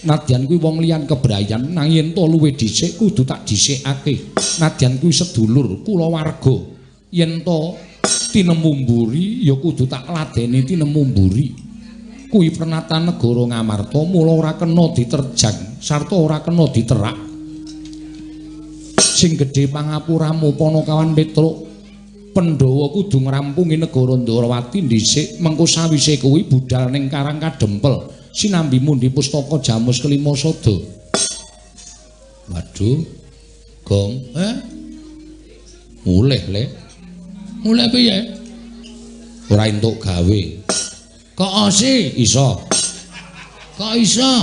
nadyan kuwi wong liyan kebrayan nanging to luwih dhisik kudu tak dhisikake. Nadyan kuwi sedulur kula warga. Yen to tinemu mburi ya kudu tak ladeni tinemu mburi. Kuwi pernatan negara Ngamarta mula ora kena diterjang sarta ora kena diterak. Sing gedhe pangapuramu Panakawan Petruk, Pandhawa kudu ngrampungi negara Ndarawati dhisik, mengko sawise kuwi budal ning Karang Kadempel. Sinambi mundi pustaka Jamus Klimasada. Waduh. Gong, mulih, Le. Mulih piye? Ora entuk gawe. Kok ose iso? Kok iso?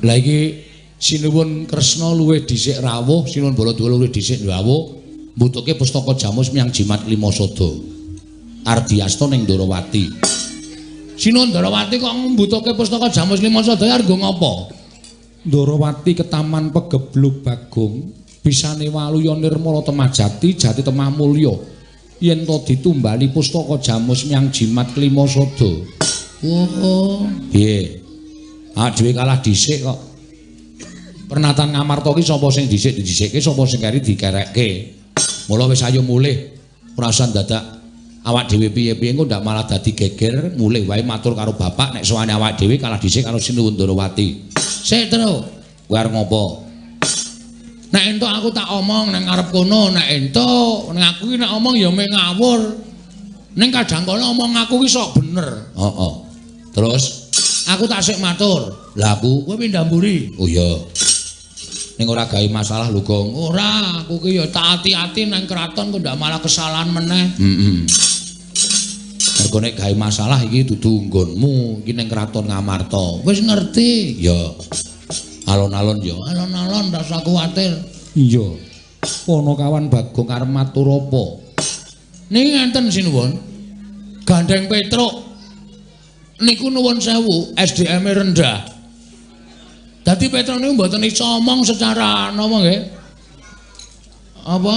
Lah iki Sinuwun Kresna luwih dhisik rawuh, Sinuwun Baladewa luwih dhisik rawuh, mbutuhke pustaka Jamus Myang Jimat Klimasada. Ardiasta ning Ndarawati. Sinuwun Ndarawati kok mbutuhke pustaka Jamus Klimasada argo ngapa? Ndarawati ketaman pegebluk Bagong, bisane waluya nirmala temajati, jati temah mulya. Yen to ditumbali pustaka Jamus Myang Jimat Klimasada, Oh. Piye? Dhewe kalah dhisik kok. Pernatan Ngamarta ki sapa sing dhisik-dhisikke, sapa sing kari dikerekke. Mula wis ayo mulih. Ora usah dadak awak dhewe piye-piye engko ndak malah dadi geger, mulih wae matur karo bapak nek sowane awak dhewe kalah dhisik karo Sinuwun Ndarawati. Sik, Tru. Kowe arep ngopo? Nek entuk aku tak omong nang ngarep kono, nek entuk nek aku ki nek omong ya mek ngawur. Ning kadang kala omong aku ki sok bener. Heeh. Terus aku tak sik matur. Lah aku Kowe pindah mburi? Oh iya. Ning ora gawe masalah lho, Gong. Ora, aku ki ya tak ati-ati nang kraton kok ndak malah kesalahan meneh. Heeh. Mergo nek gawe masalah iki dudu nggonmu, iki ning kraton Ngamarta. Wis ngerti. Ya. Alon-alon ya. Alon-alon ndak usah kuwatir. Iya. Ponokawan Bagong arep matur apa? Niki ngenten Sinuwun. Gandeng Petruk niku nuwun sewu, SDM-e rendah. Dadi Petruk niku mboten iso omong secara napa nggih? Apa?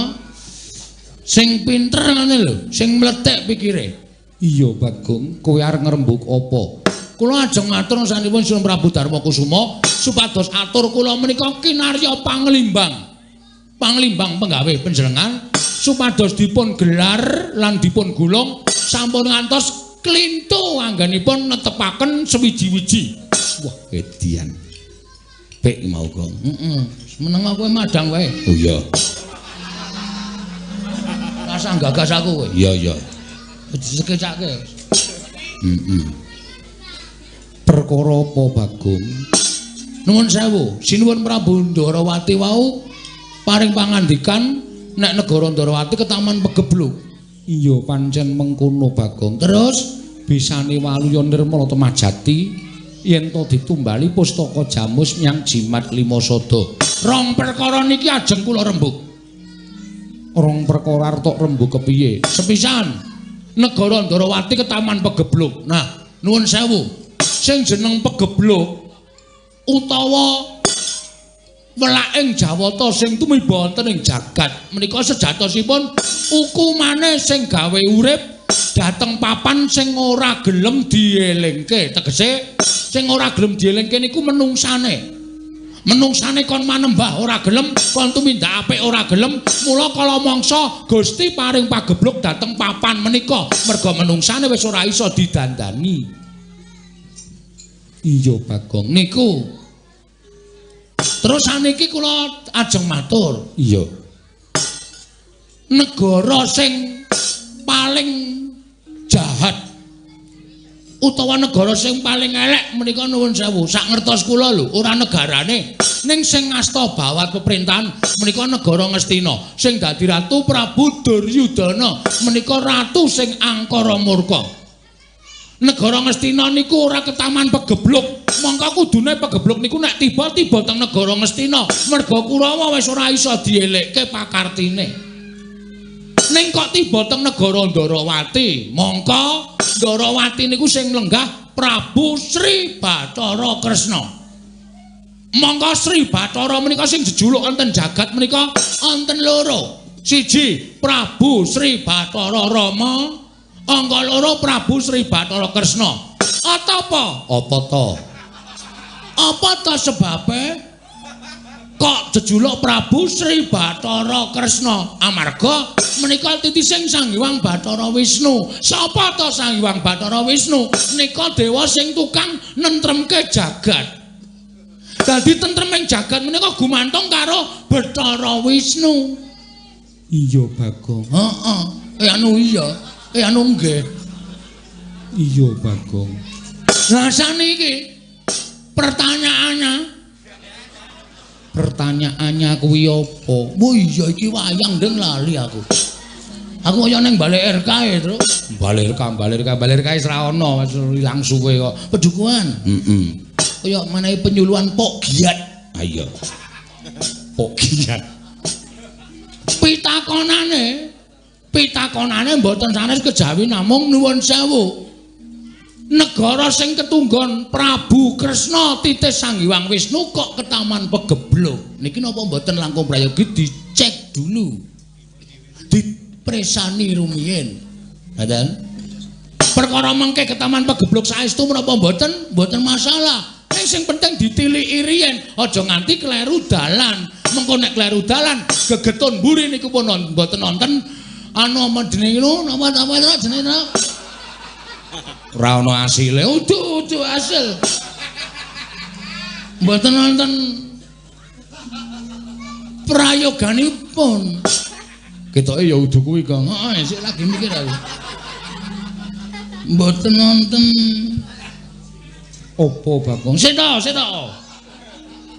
Sing pinter ngene lho, sing mletek pikire. Iya, Bagong, kowe arep ngrembug apa? Kula ajeng matur sanipun Sunan Prabu Darmakusuma supados atur kula menika kinarya panglimbang. Panglimbang penggawe panjenengan supados dipun gelar lan dipun gulung sampun ngantos klintu anggenipun netepaken sewiji-wiji. Wah, edian. Pek mau, Gong. Heeh. Meneng kowe madang wae. Oh iya. Rasah gagas aku kowe. Iya, iya. Disekecake. Heeh. Perkara apa, Bagong? Nuwun sewu, Sinuwun Prabu Ndarawati wau paring pangandikan nek negara Ndarawati ke Taman Pegebluk. Iya, pancen mengkono, Bagong. Terus bisane waluya nirmala temajati yen to ditumbali pustaka Jamus nyang Jimat Lima Sada. Rong perkara niki ajeng kula rembug. Rong perkara artok rembug kepiye? Sepisan negara Ndarawati ke Taman Pegebluk. Nah, nuwun sewu. Sing jeneng Pegebluk utawa welaking Jawata sing tumiba wonten ing jagat menika sejatosipun ukumane sing gawe urip dateng papan sing ora gelem dielingke. Tegese sing ora gelem dielingke niku menungsane. Menungsane kon manembah ora gelem, kon tumindak apik ora gelem, mula kala mangsa Gusti paring pagebluk dateng papan menika merga menungsane wis ora iso didandani. Iya, Bagong. Niku. Terus saniki kula ajeng matur. Iya. Negara sing paling jahat utawa negara sing paling elek menika nuwun sewu. Sak ngertos kula lho, ora negarane. Ning sing ngasta bawat pemerintahan menika negara Ngastina. Sing dadi ratu Prabu Duryudana menika ratu sing angkara murka. Negara Ngastina niku ora ke Taman Pegebluk. Mongko kudune Pegebluk niku nek tiba-tiba teng negara Ngastina, merga Kurawa wis ora iso dielekke pakartine. Ning kok tiba teng negara Ndarawati, mongko Ndarawati niku sing lenggah Prabu Sri Bathara Kresna. Mongko Sri Bathara menika sing jejuluk wonten jagat menika wonten loro. Siji Prabu Sri Bathara Rama, angka loro Prabu Sri Bathara Kresna. Apa? Apa to? Apa to sebabe kok jejuluk Prabu Sri Bathara Kresna? Amarga menika titising Sang Hyang Bathara Wisnu. Sapa to Sang Hyang Bathara Wisnu? Nika dewa sing tukang nentremke jagat. Dadi tentreming jagat menika gumantung karo Bathara Wisnu. Iya, Bagong. Heeh. Anu iya. Anu nggih. Iya, Bagong. Lah saniki pertanyaannya kuwi apa? Oh iya iki wayang ndeng lali aku. Aku kaya ning balik RK e, Tru. Balik RK wis ra ono, wis ilang suwe kok. Pedukuhan. Heeh. Kaya menehi penyuluhan Pok Giat. Ah iya. Pok Giat. Pitakonane mboten sanes kejawi namung nuwun sewu. Negara sing ketunggon Prabu Kresna titis Sang Hyang Wisnu kok ke Taman Pegebluk. Niki napa mboten langkung prayogi dicek dulu. Dipresani rumiyin. Ngaten. Perkara mengke ketaman pegeblok saestu menapa mboten masalah. Ning sing penting ditiliki riyen, aja nganti kleru dalan. Mengko nek kleru dalan gegetun mburi niku pun mboten nonton anu medene niku napa jenenge ora ana asile. Udu asil. Mboten nonton prayoganipun. Ketoke ya udu kuwi kok. Heeh, sik lagi mikir aku. Mboten nonton opo Bagong? Seta.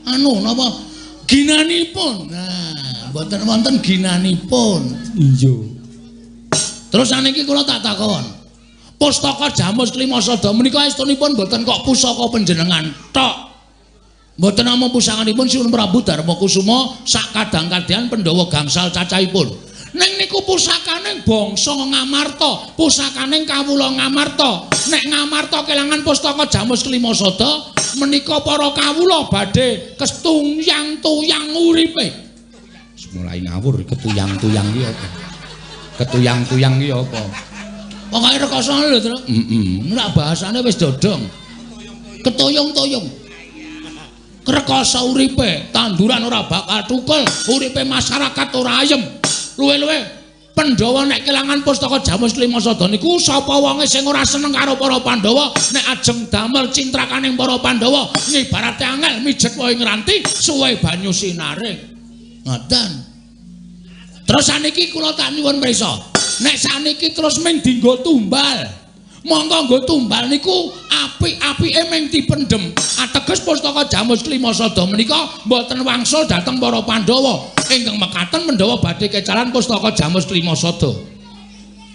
Anu napa ginanipun. Nah, mboten wonten ginanipun. Iya. Terus saniki kula tak takon. Pustaka Jamus Klimasada menika estunipun mboten kok pusaka panjenengan tok. Mboten namung pusakanipun Sinuwun Prabu Darmakusuma sak kadang-kadang Pandhawa gangsal cacahipun. Ning niku pusakaning bangsa Ngamarta, pusakaning kawula Ngamarta. Nek Ngamarta kelangan pustaka Jamus Klimasada, menika para kawula badhe ketuyang-tuyang uripe. Mulai ngawur ketuyang-tuyang iki apa? Ketuyang-tuyang iki apa? Pokoke rekasa lho, Tru. Nek bahasane wis dodong. Ketuyung-tuyung. Rekasa uripe, tanduran ora bakal tukul, uripe masyarakat ora ayem. Luwe-luwe Pandhawa nek kelangan pustaka Jamus Klimasada niku sapa wonge sing ora seneng karo para Pandhawa nek ajeng damel cintrakaning para Pandhawa ngibarate angel mijet wae ngranti suwe banyu sinaring. Ngoten. Terus saniki kula tak nyuwun prisa. Nek saniki terus ming dienggo tumbal. Monggo nggo tumbal niku apik-apike ming dipendhem. Ateges pustaka Jamus Klimasada menika mboten wangsul dhateng para Pandhawa. Ingkang mekaten Pandhawa badhe kecalan pustaka Jamus Klimasada.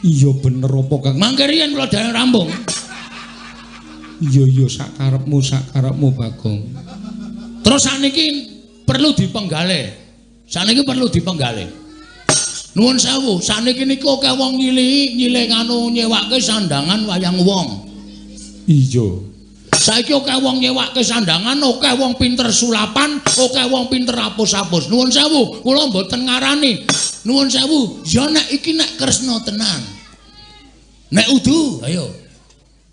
Iya bener apa Kang? Mangke riyen kula dherek rampung. Iya sakarepmu Bagong. Terus saniki perlu dipenggalih. Saniki perlu dipenggalih. Nuwun sewu, saniki niku akeh wong nyilih anu nyewake sandangan wayang wong. Iya. Saiki akeh wong nyewake sandangan, akeh wong pinter sulapan, akeh wong pinter apus-apus. Nuwun sewu, kula mboten ngarani. Nuwun sewu, ya nek iki nek kresna tenan. Nek udu, ayo.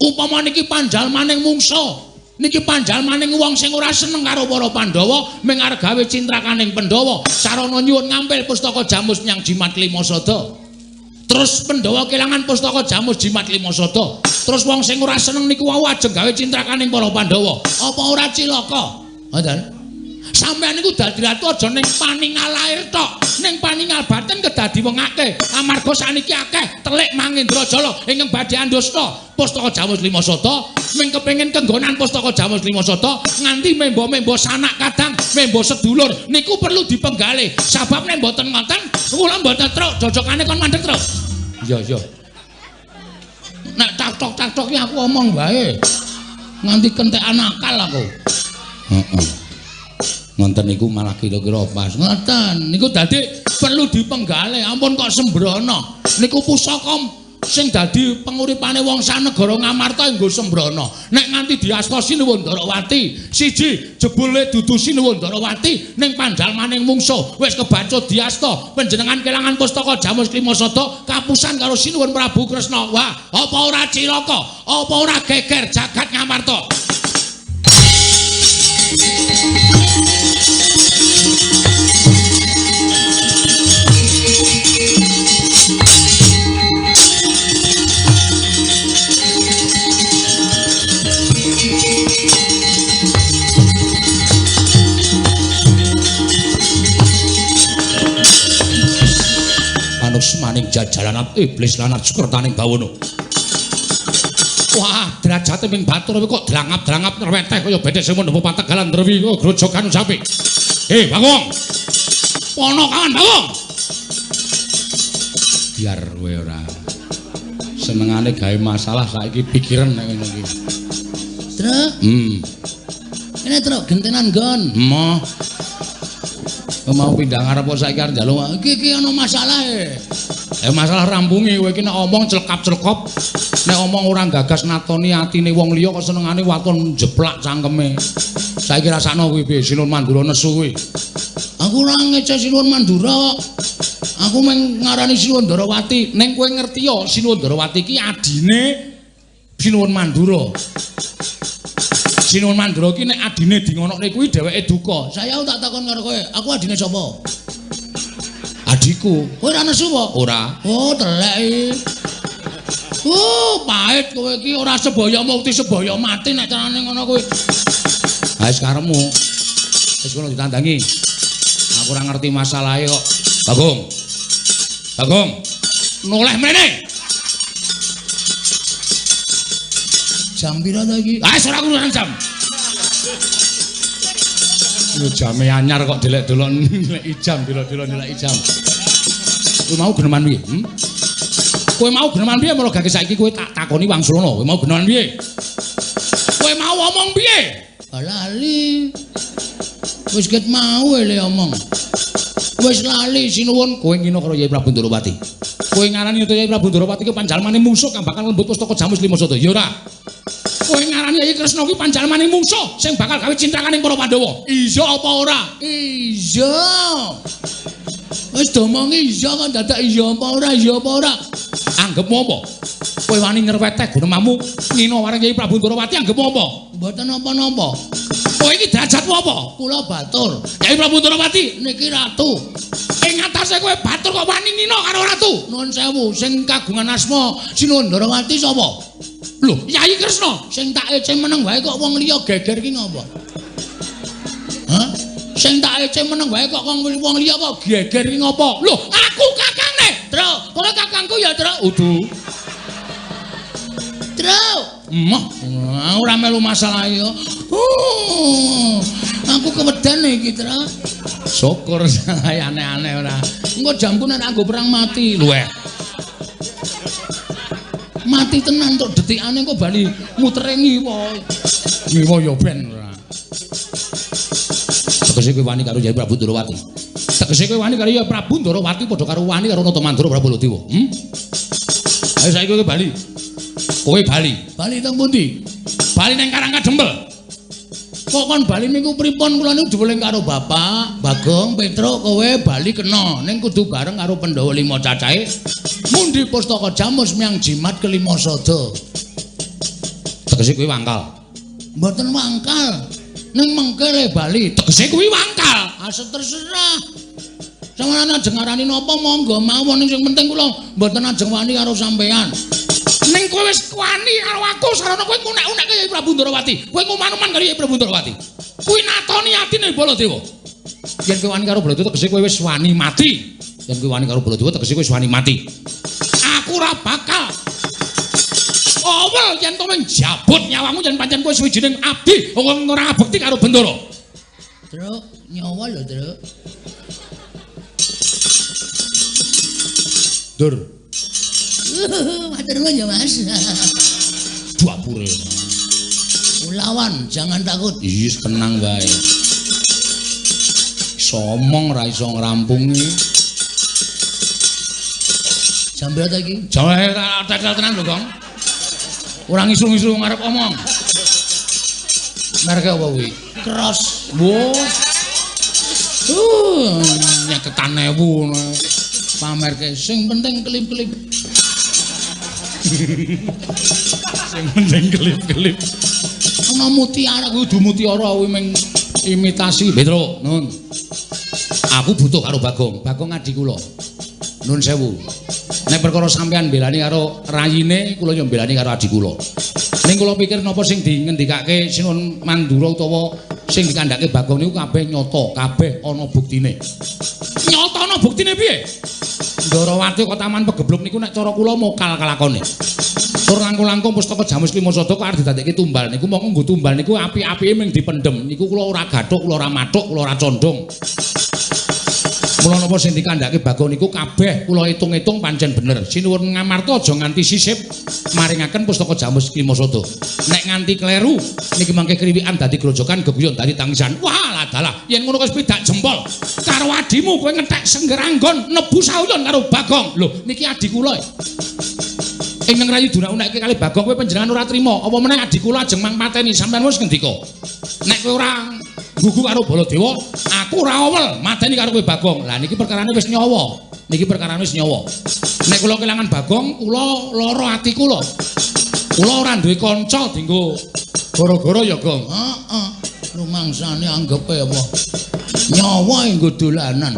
Upama niki panjalmaning mungsa, niki panjalmaning wong sing ora seneng karo para Pandhawa, mung arep gawe cintrakaning Pandhawa, sarana nyuwun ngampil pustaka Jamus nyang Jimat Klimasada. Terus Pandhawa kelangan pustaka Jamus Jimat Klimasada. Terus wong sing ora seneng niku wau ajeng gawe cintrakaning para Pandhawa. Apa ora cilaka? Ngoten. Sampeyan niku dadi ratu aja ning paningal lair tok, ning paningal batin kedadi wong akeh. Amarga saniki akeh telik Mangendrajala ingkang badhe andhasta pustaka Jamus Klimasada, ming kepengin kenggonan pustaka Jamus Klimasada nganti membo-membo sanak kadang, membo sedulur niku perlu dipenggalih. Sabab nek mboten ngoten, kula mboten truk jojokane kon mandeg truk. Iya. Nek tak-tok ki aku omong wae. Nganti kentekan akal aku. Heeh. Ngonten niku malah kira-kira pas. Ngoten, niku dadi perlu dipenggalih. Ampun kok sembrono. Niku pusaka sing dadi penguripane wong sanegara Ngamarta nggo sembrono. Nek nganti diasta Sinuwun Darawati, siji jebule dudu Sinuwun Darawati ning panjalmaning mungsuh wis kebacut diasta panjenengan kelangan pustaka Jamus Klimasada kapusan karo Sinuwun Prabu Kresna. Wah, apa ora cilaka? Apa ora geger jagat Ngamarta? Manusmaning jajalanat iblis lanat sukertaning bawono. Wah, derajate ming batur kok drangap-drangap rweteh kaya bedhek sing mundhep pategalan drewi kok grojogan sapi. Bagong. Pono kawan Bagong. Biar kowe ora senengane gawe masalah saiki pikiran nek ngono iki. Truk. Ini truk gentenan nggon. Moh. Mau pindah ngarep saiki arep njaluk. Iki ana masalah e. Masalah rampungi kowe iki nek omong celkap-celkop, nek omong ora gagas natoni atine wong liya kok senengane waton jeplak cangkeme. Saiki rasakno kuwi piye Sinuwun Mandura nesu kuwi. Aku ora ngece Sinuwun Mandura. Aku mung ngarani Sinuwun Darawati. Ning kowe ngerti ya Sinuwun Darawati iki adine Sinuwun Mandura. Sinuwun Mandura ki nek adine dingonokne kuwi dheweke duka. Saya tak takon karo kowe, aku adine sapa? Adiku. Kowe ora nesu apa? Ora. Oh, telek iki. Pahit kowe iki ora sebaya mukti sebaya mati nek carane ngono kowe. Ha wis karepmu. Wis ngono ditandangi. Aku ora ngerti masalahe kok. Bagong. Bagong. Noleh mrene. Jam pira ta iki? Ah, ora urusan jam. Yo jame anyar kok delek-delok nilai jam, delok-delok nilai jam. Kowe mau geneman piye? Kowe mau geneman piye mulo gake saiki kowe tak takoni Wangsulana. Kowe mau geneman piye? Kowe mau omong piye? Lali. Wis ket mau ele omong. Wis lali sinuwun kowe ngino karo Yai Prabu Ndorowati. Kowe ngarani Yai Prabu Ndorowati ki panjalmane mungsuh kang bakal lembut pustaka Jamus Limasada. Ya ora. Kowe ngarani Yai Kresna kuwi panjalmane mungsuh sing bakal gawe cintrakaning para Pandhawa. Iya apa ora? Iya. Wis domongi iya kan dadak iya apa ora? Iya apa ora? Anggepmu apa? Kowe wani nyreweteh gunemamu ngino marang Yai Prabu Ndorowati anggepmu apa? Mboten napa-napa. Kowe iki derajatmu apa? Kula batur. Yai Prabu Ndorowati niki ratu. Ing atase kowe batur kok wani ngino karo ratu? Nuwun sewu, sing kagungan asma Sinuwun Ndorowati sapa? Lho, Yai Kresna, sing tak ece meneng wae kok wong liya geger ki ngopo? Hah? Sing tak ece meneng wae kok wong liya kok geger ki ngopo? Lho, aku kakangne. Tru, kowe kakangku ya, Tru. Udu. Tru. Emoh, ora melu masalah yo. Aku kewedan iki, Tru. Syukur sae aneh-aneh ora. Engko jamku nek anggo perang mati. Luweh. Mati tenan tok detikane kok bali mutere ngiwa. Ngiwa ya ben ora. Tegese kowe wani karo Yai Prabu Ndorowati. Tegese kowe wani karo Yai Prabu Ndorowati padha karo wani karo Natamandura Prabu Baladewa. Ayo saiki kowe bali. Kowe bali. Bali teng pundi? Bali nang Karang Kadempel. Kok kon bali niku pripun kula niku diweling karo Bapak, Bagong, Petruk kowe bali kena ning kudu bareng karo Pandhawa 5 cacahe. Mundi pustaka Jamus miyang jimat Kelimasada. Tegese kuwi wangkal. Mboten wangkal. Ning mengkele bali. Tegese kuwi wangkal. Asal terserah. Sampeyan ajeng ngarani napa monggo mawon sing penting kula mboten ajeng wani karo sampean. Ning kowe wis wani karo aku sarana kowe ngunek-unekke Yai Prabu Ndorowati. Kowe nguman-uman karo Yai Prabu Ndorowati. Kuwi natoni atine Baladewa. Yen kowe wani karo Baladewa tegese kowe wis wani mati. Yen kowe wani karo Baladewa tegese kowe wis wani mati. Aku ora bakal awel yen to njabut nyawamu yen pancen kowe suwijining abdi wong ora ngabekti karo Bendoro. Truk, nyawa lho, Truk. Dur. Matur nuwun ya, Mas. Dapure. Lawan, jangan takut. Is tenang wae. Somong ra iso ngrampungi. Jam berapa iki? Jam tenan lho, Kong. Ora ngisu-ngisu ngarep omong. Merek apa kuwi? Cross. Wo. Nyatetan 1000 pamerke sing penting klip-klip. Sing penting klip-klip. Ana mutiara kudu mutiara kuwi ming imitasi. Petro, nun. Aku butuh karo Bagong. Bagong adik kula. Nun sewu. Nek perkara sampean belani karo rayine, kula yo belani karo adik kula. Ning kula pikir napa sing dingendikake Sinuwun Mandura utawa sing dikandhake Bagong niku kabeh nyata, kabeh ana buktine. Nyata ana buktine piye? Ndorowati kok taman pegebluk niku nek cara kula mokal kelakone. Tur langkung-langkung pustaka Jamus Limasada kok arep didadekke tumbal niku mongko nggo tumbal niku api-apike ming dipendhem. Niku kula ora gathuk, kula ora mathuk, kula ora condong. Mula napa sing dikandhake Bagong niku kabeh kula itung-itung pancen bener. Sinuwun ngamarta aja nganti sisip maringaken pustaka Jamus Limasada. Nek nganti kleru niki mangke kriwikan dadi grojokan geguyon dadi tangisan. Wah, ladalah yen ngono wis pidak jempol karo adimu kowe ngetek senggeranggon nebu sauyon karo Bagong. Lho, niki adik kula. Ing nang rayu dunak-unekke kali Bagong kowe panjenengan ora trima. Apa meneh adik kula ajeng mang mateni sampean wis ngendika. Nek kowe ora gugu karo Baladewa, aku ora awel mateni karo kowe Bagong. Lah niki perkarane wis nyawa. Niki perkarane wis nyawa. Nek kula kelangan Bagong, kula lara ati kula. Kula ora duwe kanca dienggo gara-gara ya, Gong. Heeh. Rumangsane anggepe apa? Nyawa nggo dolanan.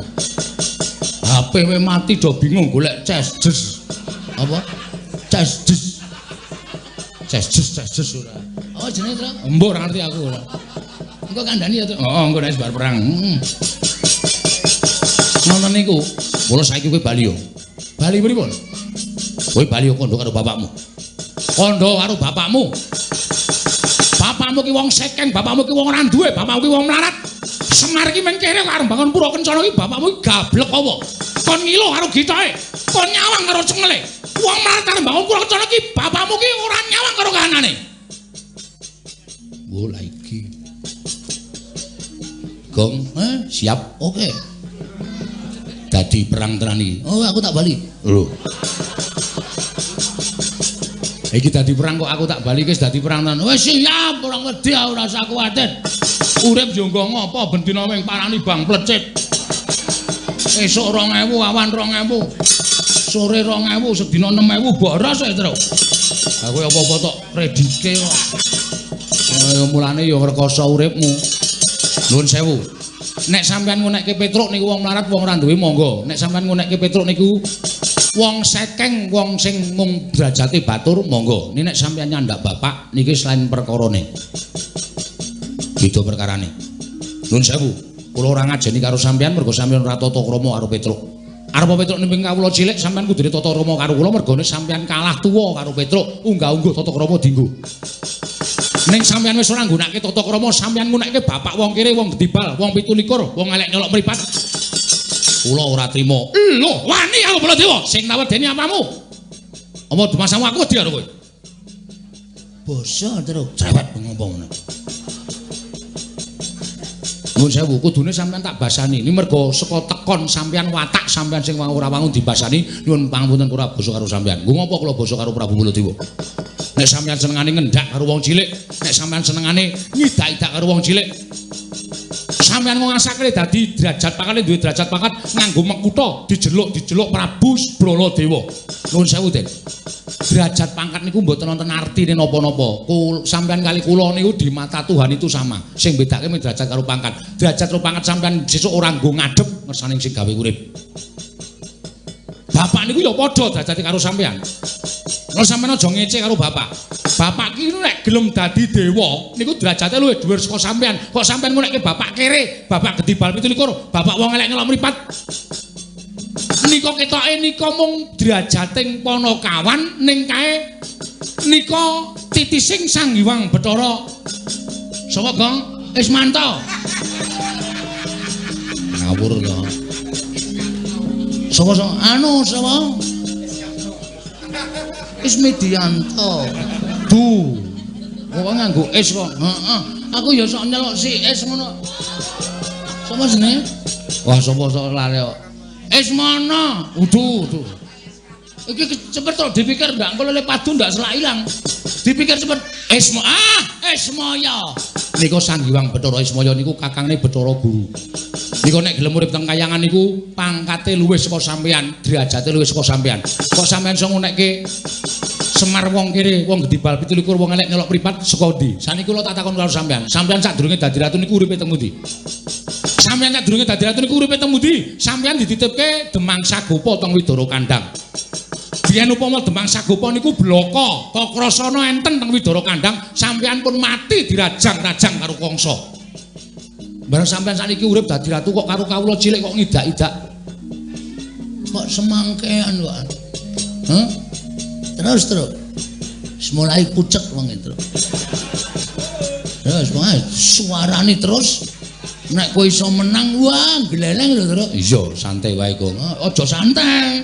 HP we mati do bingung golek ces-des. Apa? Ces-des. Ces-des ora. Apa jenenge, Tru? Mbok ora ngerti aku ora. Engko kandhani ya, Tru. Heeh, engko nek bar perang. Ngono niku, kula saiki kowe bali yo. Bali pripun? Kowe bali yo kondo karo bapakmu. Kondo karo bapakmu. Bapakmu ki wong sekeng, bapakmu ki wong ora duwe, bapakmu ki wong melarat. Semar ki mengkere karo bangun pura kencana ki bapakmu ki gablek apa? Kon ngilo karo gitoke, kon nyawang karo cengele. Wong melarat karo bangun pura kencana ki bapakmu ki ora nyawang karo kahanane. Wo la iki. Gong, siap. Oke. Dadi perang tenan iki. Oh, aku tak bali. Lho. Iki dadi perang kok aku tak bali wis dadi perang tenan. Wis siap, ora wedi ora usah kuwatir. Urip yo nggo ngopo ben dina wing parani bang plecit. Esuk 2000, awan 2000. Sore 2000, sedina 6000 boros ae, Tru. Ha kowe apa-apa tok kredike kok. Mulane yo ngrekoso uripmu. Nuwun sewu. Nek sampean ngunekke Petruk niku wong melarat wong ora duwe monggo. Nek sampean ngunekke Petruk niku wong sekeng wong sing mung derajate batur monggo. Nek sampean nyandak bapak niki selain perkarane. Gitu perkarane. Nuwun sewu. Kula ora ngajeni karo sampean mergo sampean ora tata krama karo Petruk. Arep Petruk nimping kawula cilik sampean kudune tata krama karo kula mergone sampean kalah tuwa karo Petruk. Unggah-ungguh tata krama dienggo. Ning sampeyan wis ora nggunakake tata krama, sampeyan nggunakake bapak wong kere, wong gedibal, wong 17, wong elek nyolok mripat. Kula ora trima. Lho, wani aku Baladewa sing nawedeni apamu? Apa dimasamu aku wedi karo kowe? Basa terus cerewet ngomong ngono. Nuwun sewu, kudune sampeyan tak basani. Ini mergo saka tekon sampeyan watak sampeyan sing ora wangun dibasani, nyuwun pangapunten kula basa karo sampeyan. Nggo ngopo kula basa karo Prabu Baladewa? Nek sampeyan senengane ngendak karo wong cilik, nek sampeyan senengane ngidak-idak karo wong cilik. Sampeyan wong asakne dadi derajat pangkate duwe derajat pangkat nganggo mekutha dijeluk Prabu Baladewa. Nuwun sewu, Den. Derajat pangkat niku mboten wonten artine napa-napa. Sampeyan kali kula niku di mata Tuhan itu sama. Sing bedake mung derajat karo pangkat. Derajat karo pangkat sampeyan sesuk ora nggo ngadep ngersane sing gawe urip. Bapak niku ya padha derajate karo sampeyan. Lha sampeyan aja ngece karo bapak. Bapak ki nek gelem dadi dewa niku derajate luwih dhuwur saka sampeyan. Kok sampeyan ngonekke bapak kere, bapak gedibal 17, bapak wong elek nyelok mripat. Nika ketoke nika mung derajating Panakawan ning kae nika titising Sang Hyang Bathara. Sapa, Gong? Ismanto. Ngawur to. Sapa? Anu sapa? Ismidianto. Du. Kok nganggo is kok? Heeh. Aku ya sok nyelok si is ngono. Sapa jenenge? Wah, sapa sok lali kok. Ismana. Udu. Iki cepet to dipikir ndak engko lele padu ndak selak ilang. Dipikir cepet. Ismaya. Nika Sang Hyang Bathara Ismaya niku kakangne Bathara Guru. Nika nek gelem urip teng kayangan niku pangkate luwih saka sampeyan, derajate luwih saka sampeyan. Kok sampeyan iso ngunekke Semar wong kere, wong gedibal 17, wong elek nyolok mripat saka ndi? Saniki kula tak takon karo sampeyan. Sampeyan sadurunge dadi ratu niku uripe teng pundi? Sampeyan sadurunge dadi ratu niku uripe teng pundi? Sampeyan dititipke Demang Sagopa teng Widara Kandhang. Biyen upama Demang Sagopa niku blaka, Kakrasana enten teng Widara Kandhang, sampeyan pun mati dirajang-rajang karo Kangsa. Bareng sampeyan saniki urip dadi ratu kok karo kawula cilik kok ngidak-idak. Kok semangkean kok. Hah? Terus. Mulai pucet wong itu. Terus wae suarane terus nek kowe iso menang wah gleleng lho, Tru. Iya, santai wae, Gong. Aja santai.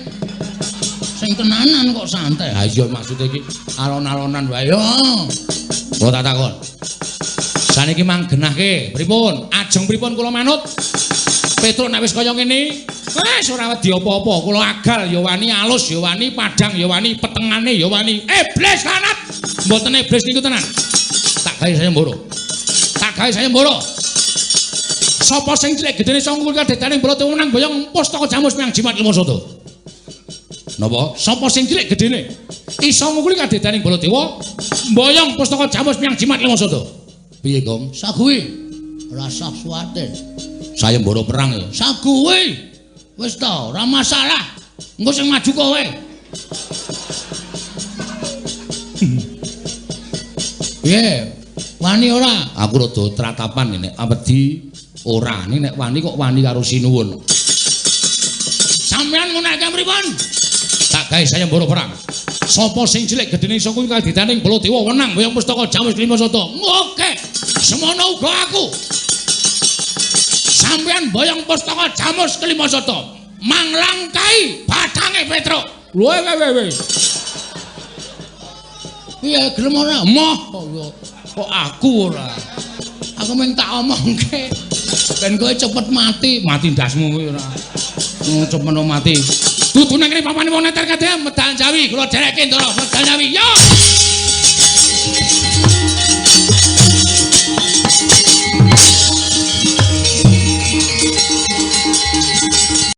Sing tenanan kok santai. Ha iya maksude iki alon-alonan wae yo. Kok tak takon. Saniki manggenahke, pripun? Ajeng pripun kula manut? Petruk nek wis kaya ngene, wis ora wedi apa-apa. Kula agal ya wani, alus ya wani, padang ya wani, petengane ya wani. Iblis lanat. Mboten iblis niku tenan. Tak gawe saya mboro. Sapa sing cilik gedene sangkul kadetane Baladewa menang boyong pustaka jamus miang jimat ilmu soto. Napa? Sapa sing cilik gedene? Isa ngukuli kadedaning Baladewa mboyong pustaka Jamus miang Jimat Limasada. Piye, Gong? Saguwe. Rasa suwate. Sayembara perang ya. Saguwe. Wis to, ora masalah. Engko sing maju kowe. Piye? Wani ora? Aku rada tratapan nek wedi ora, nek wani kok wani karo sinuwun. Sampeyan ngunake pripun? Tak gawe sayembara perang. Sapa sing cilik gedene iso kuwi kadedaning Baladewa wenang mboyong pustaka Jamus Limasada. Oke. Semono uga aku. Sampeyan boyong pustaka Jamus Limasada. Manglangkai batange Petruk. Lho. Piye gelem ora? Moh kok aku ora. Aku mung tak omongke. Ben kowe cepet mati. Mati ndasmu kuwi ora. Cepet mati. Dudu nang kene papane wong neter kadhe medal Jawi, kula dereke ndara medal Jawi. Yo!